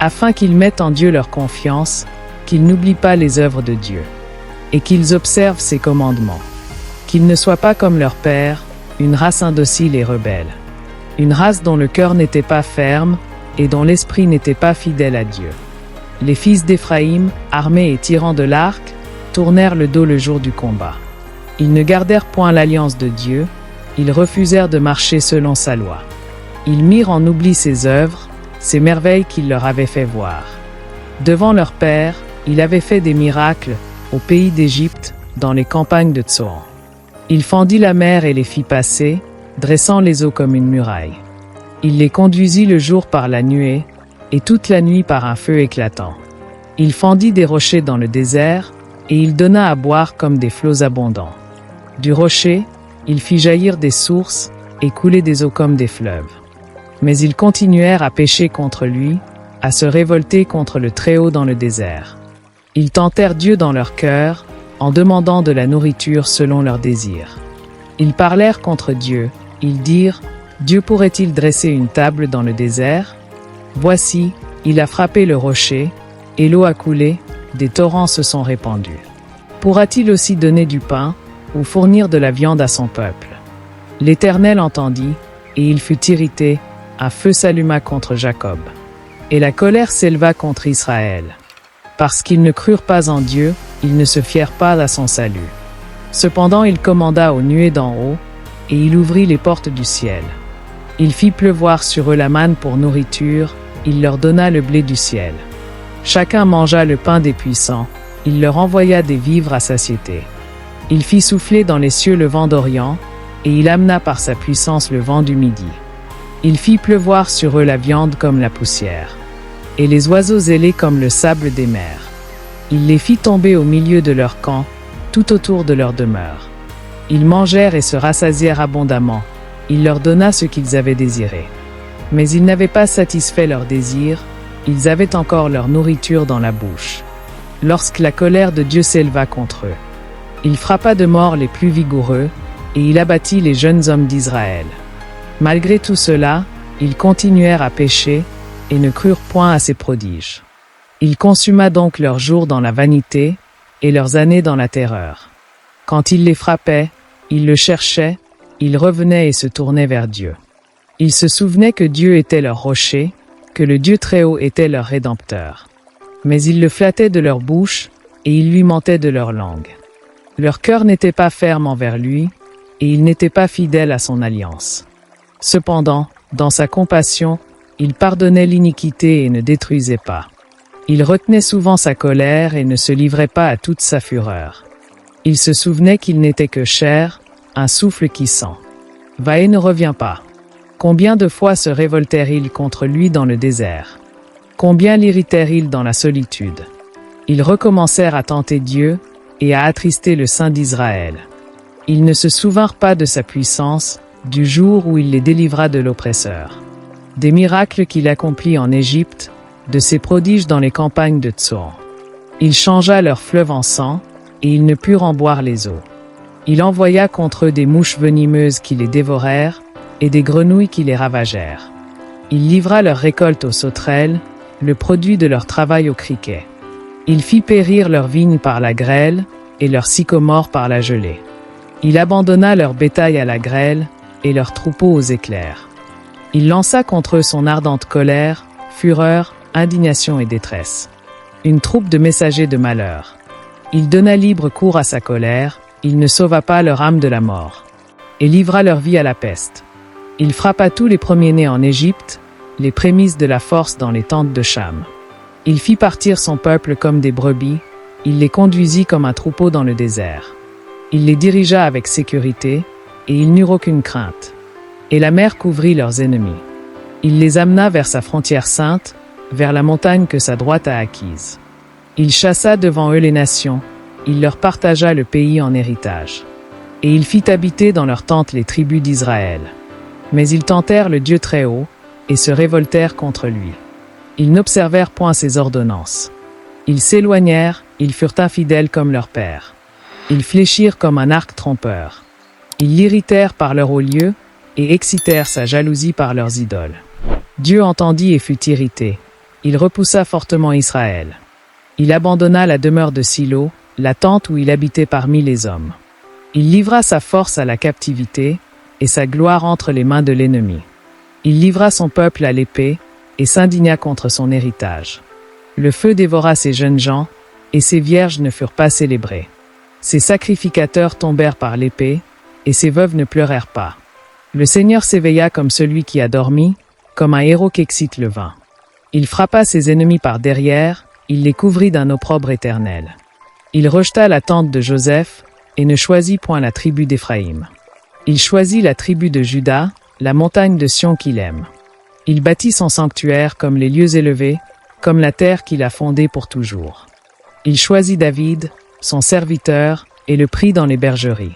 afin qu'ils mettent en Dieu leur confiance, qu'ils n'oublient pas les œuvres de Dieu, et qu'ils observent ses commandements, qu'ils ne soient pas comme leur père, une race indocile et rebelle, une race dont le cœur n'était pas ferme, et dont l'esprit n'était pas fidèle à Dieu. Les fils d'Éphraïm, armés et tirant de l'arc, tournèrent le dos le jour du combat. Ils ne gardèrent point l'alliance de Dieu, ils refusèrent de marcher selon sa loi. Ils mirent en oubli ses œuvres, ses merveilles qu'il leur avait fait voir. Devant leur père, il avait fait des miracles, au pays d'Égypte, dans les campagnes de Tsoan. Il fendit la mer et les fit passer, dressant les eaux comme une muraille. Il les conduisit le jour par la nuée, et toute la nuit par un feu éclatant. Il fendit des rochers dans le désert, et il donna à boire comme des flots abondants. Du rocher, il fit jaillir des sources, et couler des eaux comme des fleuves. Mais ils continuèrent à pécher contre lui, à se révolter contre le Très-Haut dans le désert. Ils tentèrent Dieu dans leur cœur, en demandant de la nourriture selon leurs désirs. Ils parlèrent contre Dieu, ils dirent, « Dieu pourrait-il dresser une table dans le désert? Voici, il a frappé le rocher, et l'eau a coulé, des torrents se sont répandus. Pourra-t-il aussi donner du pain, ou fournir de la viande à son peuple? » L'Éternel entendit, et il fut irrité, un feu s'alluma contre Jacob. Et la colère s'éleva contre Israël. Parce qu'ils ne crurent pas en Dieu, ils ne se fièrent pas à son salut. Cependant il commanda aux nuées d'en haut, et il ouvrit les portes du ciel. Il fit pleuvoir sur eux la manne pour nourriture, il leur donna le blé du ciel. Chacun mangea le pain des puissants, il leur envoya des vivres à satiété. Il fit souffler dans les cieux le vent d'Orient, et il amena par sa puissance le vent du Midi. Il fit pleuvoir sur eux la viande comme la poussière, et les oiseaux ailés comme le sable des mers. Il les fit tomber au milieu de leur camp, tout autour de leur demeure. Ils mangèrent et se rassasièrent abondamment, il leur donna ce qu'ils avaient désiré. Mais ils n'avaient pas satisfait leur désir, ils avaient encore leur nourriture dans la bouche. Lorsque la colère de Dieu s'éleva contre eux, il frappa de mort les plus vigoureux, et il abattit les jeunes hommes d'Israël. Malgré tout cela, ils continuèrent à pécher, et ne crurent point à ses prodiges. Il consuma donc leurs jours dans la vanité, et leurs années dans la terreur. Quand il les frappait, ils le cherchaient, ils revenaient et se tournaient vers Dieu. Ils se souvenaient que Dieu était leur rocher, que le Dieu Très-Haut était leur rédempteur. Mais ils le flattaient de leur bouche, et ils lui mentaient de leur langue. Leur cœur n'était pas ferme envers lui, et ils n'étaient pas fidèles à son alliance. Cependant, dans sa compassion, il pardonnait l'iniquité et ne détruisait pas. Il retenait souvent sa colère et ne se livrait pas à toute sa fureur. Il se souvenait qu'il n'était que chair, un souffle qui sent. Va et ne revient pas. Combien de fois se révoltèrent-ils contre lui dans le désert? Combien l'irritèrent-ils dans la solitude? Ils recommencèrent à tenter Dieu et à attrister le Saint d'Israël. Ils ne se souvinrent pas de sa puissance, du jour où il les délivra de l'oppresseur. Des miracles qu'il accomplit en Égypte, de ses prodiges dans les campagnes de Tsoan. Il changea leurs fleuves en sang, et ils ne purent en boire les eaux. Il envoya contre eux des mouches venimeuses qui les dévorèrent, et des grenouilles qui les ravagèrent. Il livra leur récolte aux sauterelles, le produit de leur travail aux criquets. Il fit périr leurs vignes par la grêle, et leurs sycomores par la gelée. Il abandonna leur bétail à la grêle, et leurs troupeaux aux éclairs. Il lança contre eux son ardente colère, fureur, indignation et détresse. Une troupe de messagers de malheur. Il donna libre cours à sa colère, il ne sauva pas leur âme de la mort, et livra leur vie à la peste. Il frappa tous les premiers-nés en Égypte, les prémices de la force dans les tentes de Cham. Il fit partir son peuple comme des brebis, il les conduisit comme un troupeau dans le désert. Il les dirigea avec sécurité, et ils n'eurent aucune crainte. Et la mer couvrit leurs ennemis. Il les amena vers sa frontière sainte, vers la montagne que sa droite a acquise. Il chassa devant eux les nations, il leur partagea le pays en héritage. Et il fit habiter dans leurs tentes les tribus d'Israël. Mais ils tentèrent le Dieu Très-Haut, et se révoltèrent contre lui. Ils n'observèrent point ses ordonnances. Ils s'éloignèrent, ils furent infidèles comme leur père. Ils fléchirent comme un arc trompeur. Ils l'irritèrent par leur haut lieu et excitèrent sa jalousie par leurs idoles. Dieu entendit et fut irrité. Il repoussa fortement Israël. Il abandonna la demeure de Silo, la tente où il habitait parmi les hommes. Il livra sa force à la captivité et sa gloire entre les mains de l'ennemi. Il livra son peuple à l'épée et s'indigna contre son héritage. Le feu dévora ses jeunes gens et ses vierges ne furent pas célébrées. Ses sacrificateurs tombèrent par l'épée et ses veuves ne pleurèrent pas. Le Seigneur s'éveilla comme celui qui a dormi, comme un héros qu'excite le vin. Il frappa ses ennemis par derrière, il les couvrit d'un opprobre éternel. Il rejeta la tente de Joseph et ne choisit point la tribu d'Éphraïm. Il choisit la tribu de Juda, la montagne de Sion qu'il aime. Il bâtit son sanctuaire comme les lieux élevés, comme la terre qu'il a fondée pour toujours. Il choisit David, son serviteur, et le prit dans les bergeries.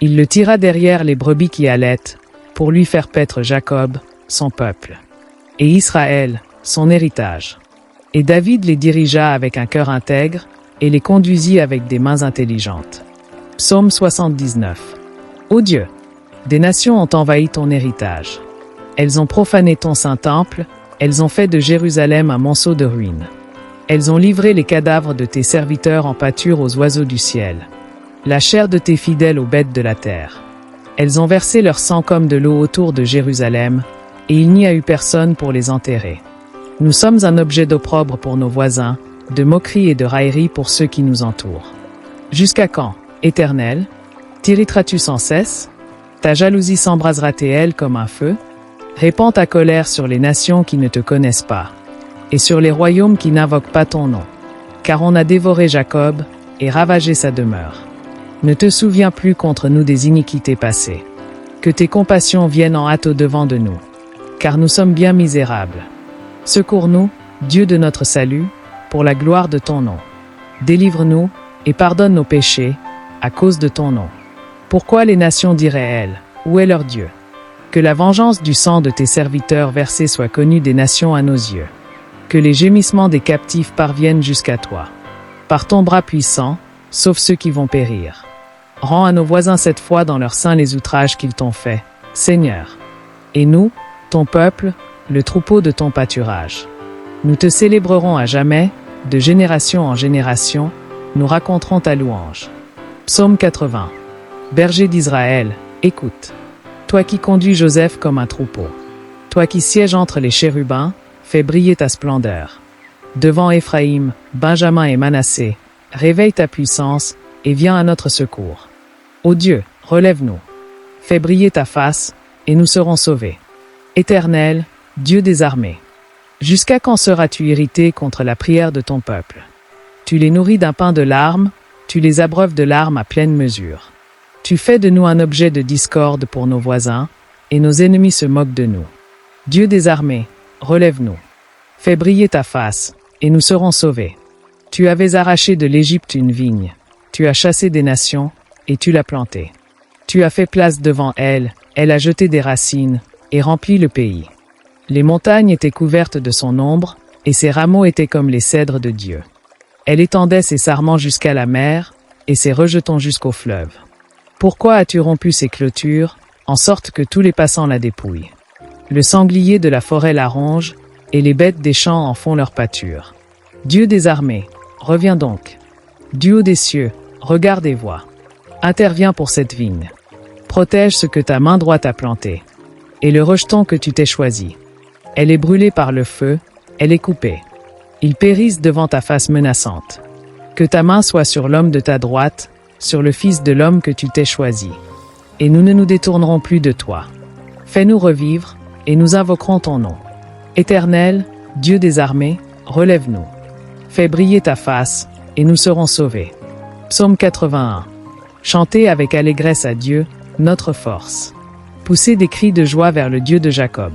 Il le tira derrière les brebis qui allaitent, pour lui faire paître Jacob, son peuple, et Israël, son héritage. Et David les dirigea avec un cœur intègre, et les conduisit avec des mains intelligentes. Psaume 79. Ô Dieu, des nations ont envahi ton héritage. Elles ont profané ton saint temple, elles ont fait de Jérusalem un monceau de ruines. Elles ont livré les cadavres de tes serviteurs en pâture aux oiseaux du ciel, la chair de tes fidèles aux bêtes de la terre. Elles ont versé leur sang comme de l'eau autour de Jérusalem, et il n'y a eu personne pour les enterrer. Nous sommes un objet d'opprobre pour nos voisins, de moquerie et de raillerie pour ceux qui nous entourent. Jusqu'à quand, Éternel, t'irriteras-tu sans cesse? Ta jalousie s'embrasera-t-elle comme un feu? Répands ta colère sur les nations qui ne te connaissent pas, et sur les royaumes qui n'invoquent pas ton nom. Car on a dévoré Jacob et ravagé sa demeure. Ne te souviens plus contre nous des iniquités passées. Que tes compassions viennent en hâte au-devant de nous, car nous sommes bien misérables. Secours-nous, Dieu de notre salut, pour la gloire de ton nom. Délivre-nous et pardonne nos péchés, à cause de ton nom. Pourquoi les nations diraient-elles, où est leur Dieu? Que la vengeance du sang de tes serviteurs versés soit connue des nations à nos yeux. Que les gémissements des captifs parviennent jusqu'à toi. Par ton bras puissant, sauve ceux qui vont périr. Rends à nos voisins cette fois dans leur sein les outrages qu'ils t'ont faits, Seigneur. Et nous, ton peuple, le troupeau de ton pâturage. Nous te célébrerons à jamais, de génération en génération, nous raconterons ta louange. Psaume 80. Berger d'Israël, écoute. Toi qui conduis Joseph comme un troupeau. Toi qui sièges entre les chérubins, fais briller ta splendeur. Devant Éphraïm, Benjamin et Manassé, réveille ta puissance et viens à notre secours. Ô Dieu, relève-nous. Fais briller ta face, et nous serons sauvés. Éternel, Dieu des armées. Jusqu'à quand seras-tu irrité contre la prière de ton peuple? Tu les nourris d'un pain de larmes, tu les abreuves de larmes à pleine mesure. Tu fais de nous un objet de discorde pour nos voisins, et nos ennemis se moquent de nous. Dieu des armées, relève-nous. Fais briller ta face, et nous serons sauvés. Tu avais arraché de l'Égypte une vigne, tu as chassé des nations, et tu l'as plantée. Tu as fait place devant elle, elle a jeté des racines, et rempli le pays. Les montagnes étaient couvertes de son ombre, et ses rameaux étaient comme les cèdres de Dieu. Elle étendait ses sarments jusqu'à la mer, et ses rejetons jusqu'au fleuve. Pourquoi as-tu rompu ses clôtures, en sorte que tous les passants la dépouillent? Le sanglier de la forêt la ronge, et les bêtes des champs en font leur pâture. Dieu des armées, reviens donc. Du haut des cieux, regarde et vois. Interviens pour cette vigne. Protège ce que ta main droite a planté, et le rejeton que tu t'es choisi. Elle est brûlée par le feu, elle est coupée. Ils périssent devant ta face menaçante. Que ta main soit sur l'homme de ta droite, sur le fils de l'homme que tu t'es choisi. Et nous ne nous détournerons plus de toi. Fais-nous revivre, et nous invoquerons ton nom. Éternel, Dieu des armées, relève-nous. Fais briller ta face, et nous serons sauvés. Psaume 81. Chantez avec allégresse à Dieu, notre force. Poussez des cris de joie vers le Dieu de Jacob.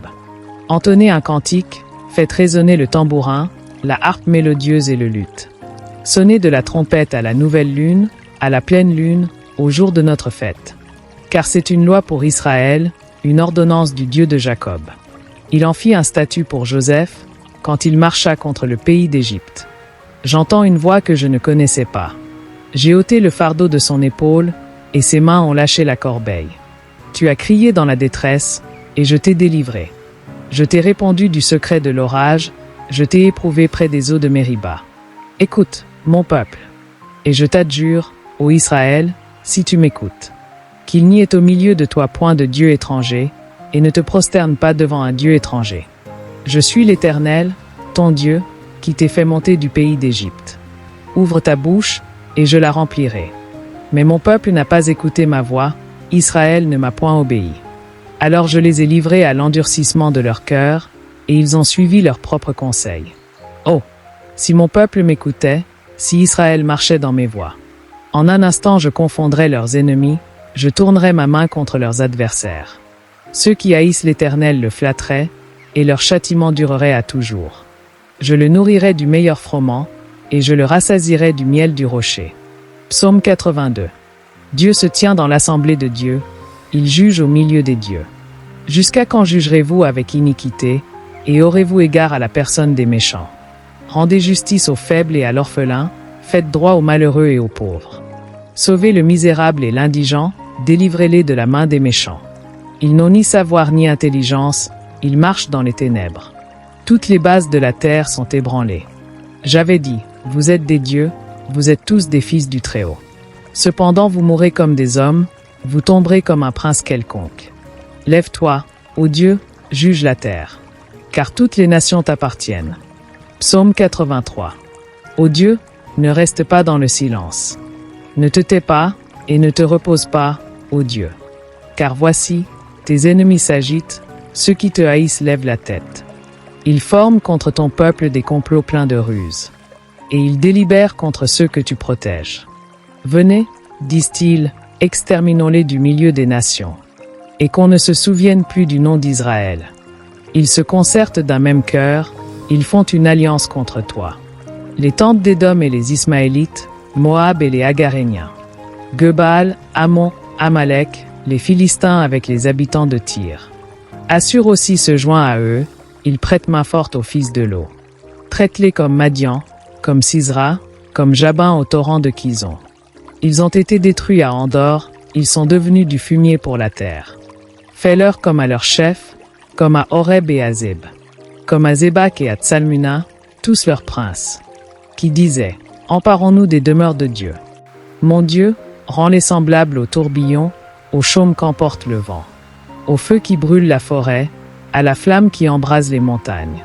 Entonnez un cantique, faites résonner le tambourin, la harpe mélodieuse et le luth. Sonnez de la trompette à la nouvelle lune, à la pleine lune, au jour de notre fête. Car c'est une loi pour Israël, une ordonnance du Dieu de Jacob. Il en fit un statut pour Joseph, quand il marcha contre le pays d'Égypte. J'entends une voix que je ne connaissais pas. J'ai ôté le fardeau de son épaule, et ses mains ont lâché la corbeille. Tu as crié dans la détresse, et je t'ai délivré. Je t'ai répondu du secret de l'orage, je t'ai éprouvé près des eaux de Mériba. Écoute, mon peuple, et je t'adjure, ô Israël, si tu m'écoutes, qu'il n'y ait au milieu de toi point de Dieu étranger, et ne te prosterne pas devant un Dieu étranger. Je suis l'Éternel, ton Dieu, qui t'ai fait monter du pays d'Égypte. Ouvre ta bouche, et je la remplirai. Mais mon peuple n'a pas écouté ma voix, Israël ne m'a point obéi. Alors je les ai livrés à l'endurcissement de leur cœur, et ils ont suivi leurs propres conseils. Oh! Si mon peuple m'écoutait, si Israël marchait dans mes voies. En un instant je confondrais leurs ennemis, je tournerais ma main contre leurs adversaires. Ceux qui haïssent l'Éternel le flatteraient, et leur châtiment durerait à toujours. Je le nourrirais du meilleur froment, et je le rassasirai du miel du rocher. Psaume 82. Dieu se tient dans l'assemblée de Dieu, il juge au milieu des dieux. Jusqu'à quand jugerez-vous avec iniquité, et aurez-vous égard à la personne des méchants? Rendez justice aux faibles et à l'orphelin, faites droit aux malheureux et aux pauvres. Sauvez le misérable et l'indigent, délivrez-les de la main des méchants. Ils n'ont ni savoir ni intelligence, ils marchent dans les ténèbres. Toutes les bases de la terre sont ébranlées. J'avais dit, vous êtes des dieux, vous êtes tous des fils du Très-Haut. Cependant vous mourrez comme des hommes, vous tomberez comme un prince quelconque. Lève-toi, ô Dieu, juge la terre. Car toutes les nations t'appartiennent. Psaume 83. Ô Dieu, ne reste pas dans le silence. Ne te tais pas, et ne te repose pas, ô Dieu. Car voici, tes ennemis s'agitent, ceux qui te haïssent lèvent la tête. Ils forment contre ton peuple des complots pleins de ruses. Et ils délibèrent contre ceux que tu protèges. Venez, disent-ils, exterminons-les du milieu des nations. Et qu'on ne se souvienne plus du nom d'Israël. Ils se concertent d'un même cœur, ils font une alliance contre toi. Les tentes d'Édom et les Ismaélites, Moab et les Agaréniens. Gebal, Ammon, Amalek, les Philistins avec les habitants de Tyr. Assur aussi se joint à eux, il prête main forte aux fils de l'eau. Traite-les comme Madian, comme Sisra, comme Jabin au torrent de Kison. Ils ont été détruits à Endor, ils sont devenus du fumier pour la terre. Fais-leur comme à leur chef, comme à Horeb et à Zeb, comme à Zébak et à Tsalmuna, tous leurs princes, qui disaient, emparons-nous des demeures de Dieu. Mon Dieu, rends-les semblables au tourbillon, au chaume qu'emporte le vent, au feu qui brûle la forêt, à la flamme qui embrase les montagnes.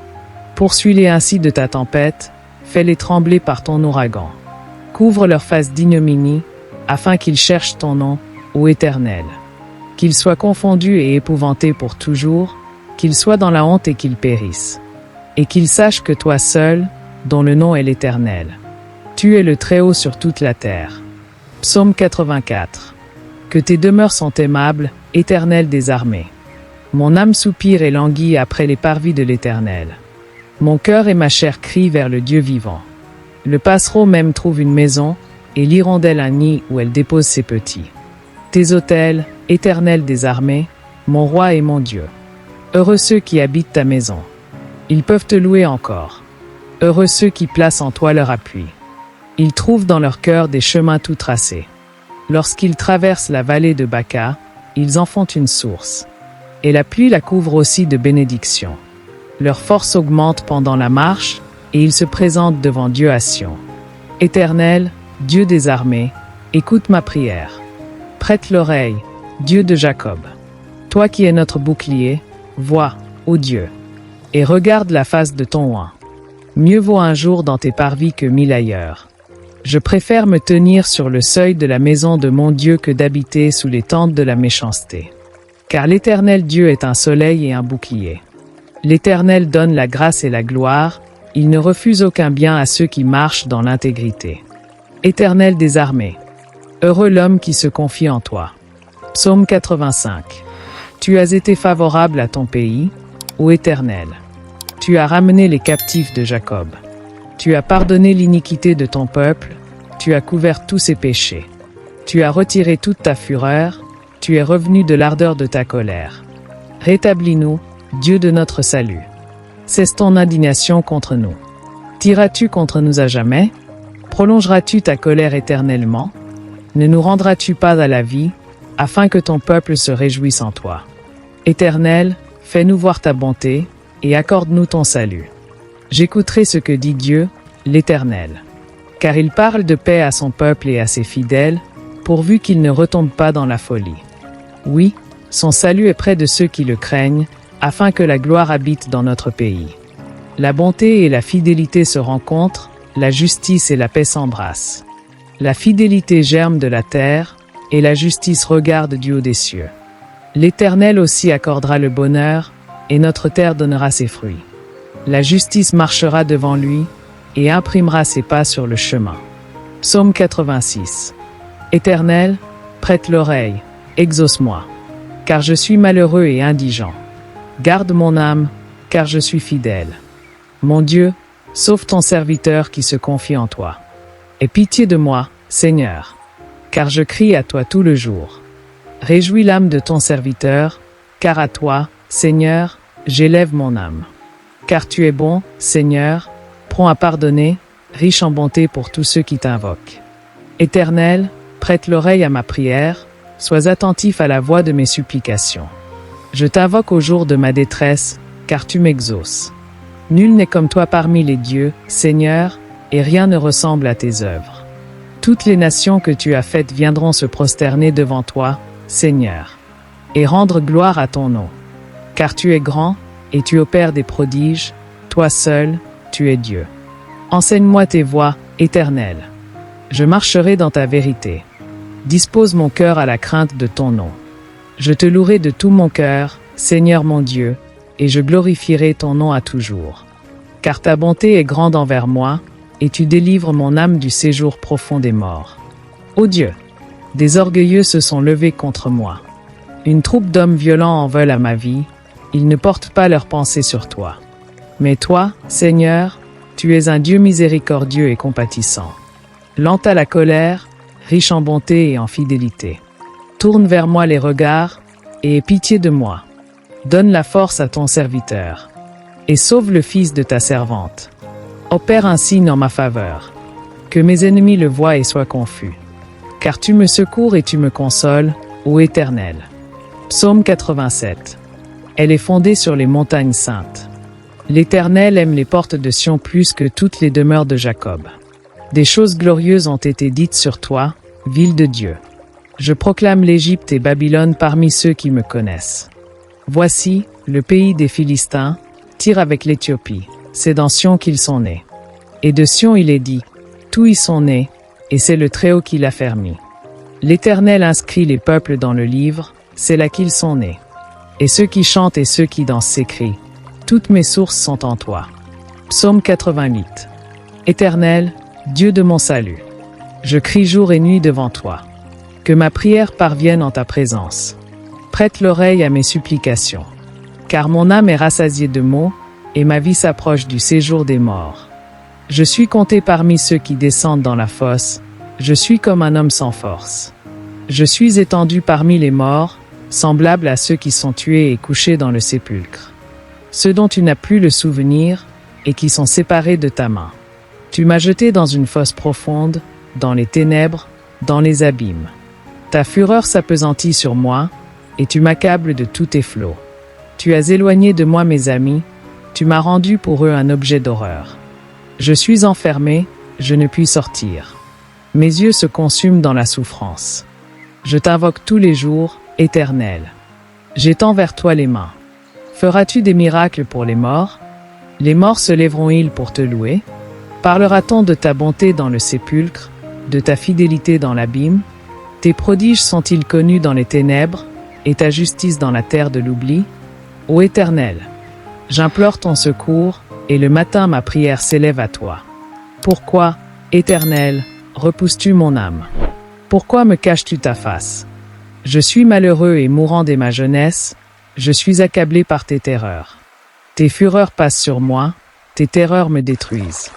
Poursuis-les ainsi de ta tempête, fais-les trembler par ton ouragan. Couvre leur face d'ignominie, afin qu'ils cherchent ton nom, ô Éternel. Qu'ils soient confondus et épouvantés pour toujours, qu'ils soient dans la honte et qu'ils périssent. Et qu'ils sachent que toi seul, dont le nom est l'Éternel. Tu es le Très-Haut sur toute la terre. Psaume 84. Que tes demeures sont aimables, Éternel des armées. Mon âme soupire et languit après les parvis de l'Éternel. Mon cœur et ma chair crient vers le Dieu vivant. Le passereau même trouve une maison, et l'hirondelle un nid où elle dépose ses petits. Tes autels, Éternel des armées, mon roi et mon Dieu. Heureux ceux qui habitent ta maison. Ils peuvent te louer encore. Heureux ceux qui placent en toi leur appui. Ils trouvent dans leur cœur des chemins tout tracés. Lorsqu'ils traversent la vallée de Baca, ils en font une source. Et la pluie la couvre aussi de bénédictions. Leur force augmente pendant la marche, et ils se présentent devant Dieu à Sion. Éternel, Dieu des armées, écoute ma prière. Prête l'oreille, Dieu de Jacob. Toi qui es notre bouclier, vois, ô Dieu, et regarde la face de ton oint. Mieux vaut un jour dans tes parvis que 1000 ailleurs. Je préfère me tenir sur le seuil de la maison de mon Dieu que d'habiter sous les tentes de la méchanceté. Car l'Éternel Dieu est un soleil et un bouclier. L'Éternel donne la grâce et la gloire, il ne refuse aucun bien à ceux qui marchent dans l'intégrité. Éternel des armées, heureux l'homme qui se confie en toi. Psaume 85. Tu as été favorable à ton pays, ô Éternel. Tu as ramené les captifs de Jacob. Tu as pardonné l'iniquité de ton peuple, tu as couvert tous ses péchés. Tu as retiré toute ta fureur, tu es revenu de l'ardeur de ta colère. Rétablis-nous, Dieu de notre salut. Cesse ton indignation contre nous. Restiras-tu contre nous à jamais? Prolongeras-tu ta colère éternellement? Ne nous rendras-tu pas à la vie, afin que ton peuple se réjouisse en toi? Éternel, fais-nous voir ta bonté, et accorde-nous ton salut. J'écouterai ce que dit Dieu, l'Éternel. Car il parle de paix à son peuple et à ses fidèles, pourvu qu'ils ne retombent pas dans la folie. Oui, son salut est près de ceux qui le craignent, afin que la gloire habite dans notre pays. La bonté et la fidélité se rencontrent, la justice et la paix s'embrassent. La fidélité germe de la terre, et la justice regarde du haut des cieux. L'Éternel aussi accordera le bonheur, et notre terre donnera ses fruits. La justice marchera devant lui, et imprimera ses pas sur le chemin. Psaume 86. Éternel, prête l'oreille, exauce-moi, car je suis malheureux et indigent. Garde mon âme, car je suis fidèle. Mon Dieu, sauve ton serviteur qui se confie en toi. Aie pitié de moi, Seigneur, car je crie à toi tout le jour. Réjouis l'âme de ton serviteur, car à toi, Seigneur, j'élève mon âme. Car tu es bon, Seigneur, prompt à pardonner, riche en bonté pour tous ceux qui t'invoquent. Éternel, prête l'oreille à ma prière, sois attentif à la voix de mes supplications. Je t'invoque au jour de ma détresse, car tu m'exauces. Nul n'est comme toi parmi les dieux, Seigneur, et rien ne ressemble à tes œuvres. Toutes les nations que tu as faites viendront se prosterner devant toi, Seigneur, et rendre gloire à ton nom. Car tu es grand, et tu opères des prodiges, toi seul, tu es Dieu. Enseigne-moi tes voies, Éternel. Je marcherai dans ta vérité. Dispose mon cœur à la crainte de ton nom. Je te louerai de tout mon cœur, Seigneur mon Dieu, et je glorifierai ton nom à toujours. Car ta bonté est grande envers moi, et tu délivres mon âme du séjour profond des morts. Ô Dieu, des orgueilleux se sont levés contre moi. Une troupe d'hommes violents en veulent à ma vie, ils ne portent pas leurs pensées sur toi. Mais toi, Seigneur, tu es un Dieu miséricordieux et compatissant. Lent à la colère, riche en bonté et en fidélité. Tourne vers moi les regards, et aie pitié de moi. Donne la force à ton serviteur, et sauve le fils de ta servante. Opère un signe en ma faveur. Que mes ennemis le voient et soient confus. Car tu me secours et tu me consoles, ô Éternel. Psaume 87. Elle est fondée sur les montagnes saintes. L'Éternel aime les portes de Sion plus que toutes les demeures de Jacob. Des choses glorieuses ont été dites sur toi, ville de Dieu. Je proclame l'Égypte et Babylone parmi ceux qui me connaissent. Voici, le pays des Philistins, Tyr avec l'Éthiopie, c'est dans Sion qu'ils sont nés. Et de Sion il est dit, tous y sont nés, et c'est le Très-Haut qui l'a fermi. L'Éternel inscrit les peuples dans le livre, c'est là qu'ils sont nés. Et ceux qui chantent et ceux qui dansent s'écrient, toutes mes sources sont en toi. Psaume 88. Éternel, Dieu de mon salut, je crie jour et nuit devant toi. Que ma prière parvienne en ta présence. Prête l'oreille à mes supplications. Car mon âme est rassasiée de maux, et ma vie s'approche du séjour des morts. Je suis compté parmi ceux qui descendent dans la fosse, je suis comme un homme sans force. Je suis étendu parmi les morts, semblable à ceux qui sont tués et couchés dans le sépulcre. Ceux dont tu n'as plus le souvenir, et qui sont séparés de ta main. Tu m'as jeté dans une fosse profonde, dans les ténèbres, dans les abîmes. Ta fureur s'appesantit sur moi, et tu m'accables de tous tes flots. Tu as éloigné de moi mes amis, tu m'as rendu pour eux un objet d'horreur. Je suis enfermé, je ne puis sortir. Mes yeux se consument dans la souffrance. Je t'invoque tous les jours, Éternel. J'étends vers toi les mains. Feras-tu des miracles pour les morts? Les morts se lèveront-ils pour te louer? Parlera-t-on de ta bonté dans le sépulcre, de ta fidélité dans l'abîme? Tes prodiges sont-ils connus dans les ténèbres, et ta justice dans la terre de l'oubli? Ô Éternel, j'implore ton secours, et le matin ma prière s'élève à toi. Pourquoi, Éternel, repousses-tu mon âme? Pourquoi me caches-tu ta face? Je suis malheureux et mourant dès ma jeunesse, je suis accablé par tes terreurs. Tes fureurs passent sur moi, tes terreurs me détruisent.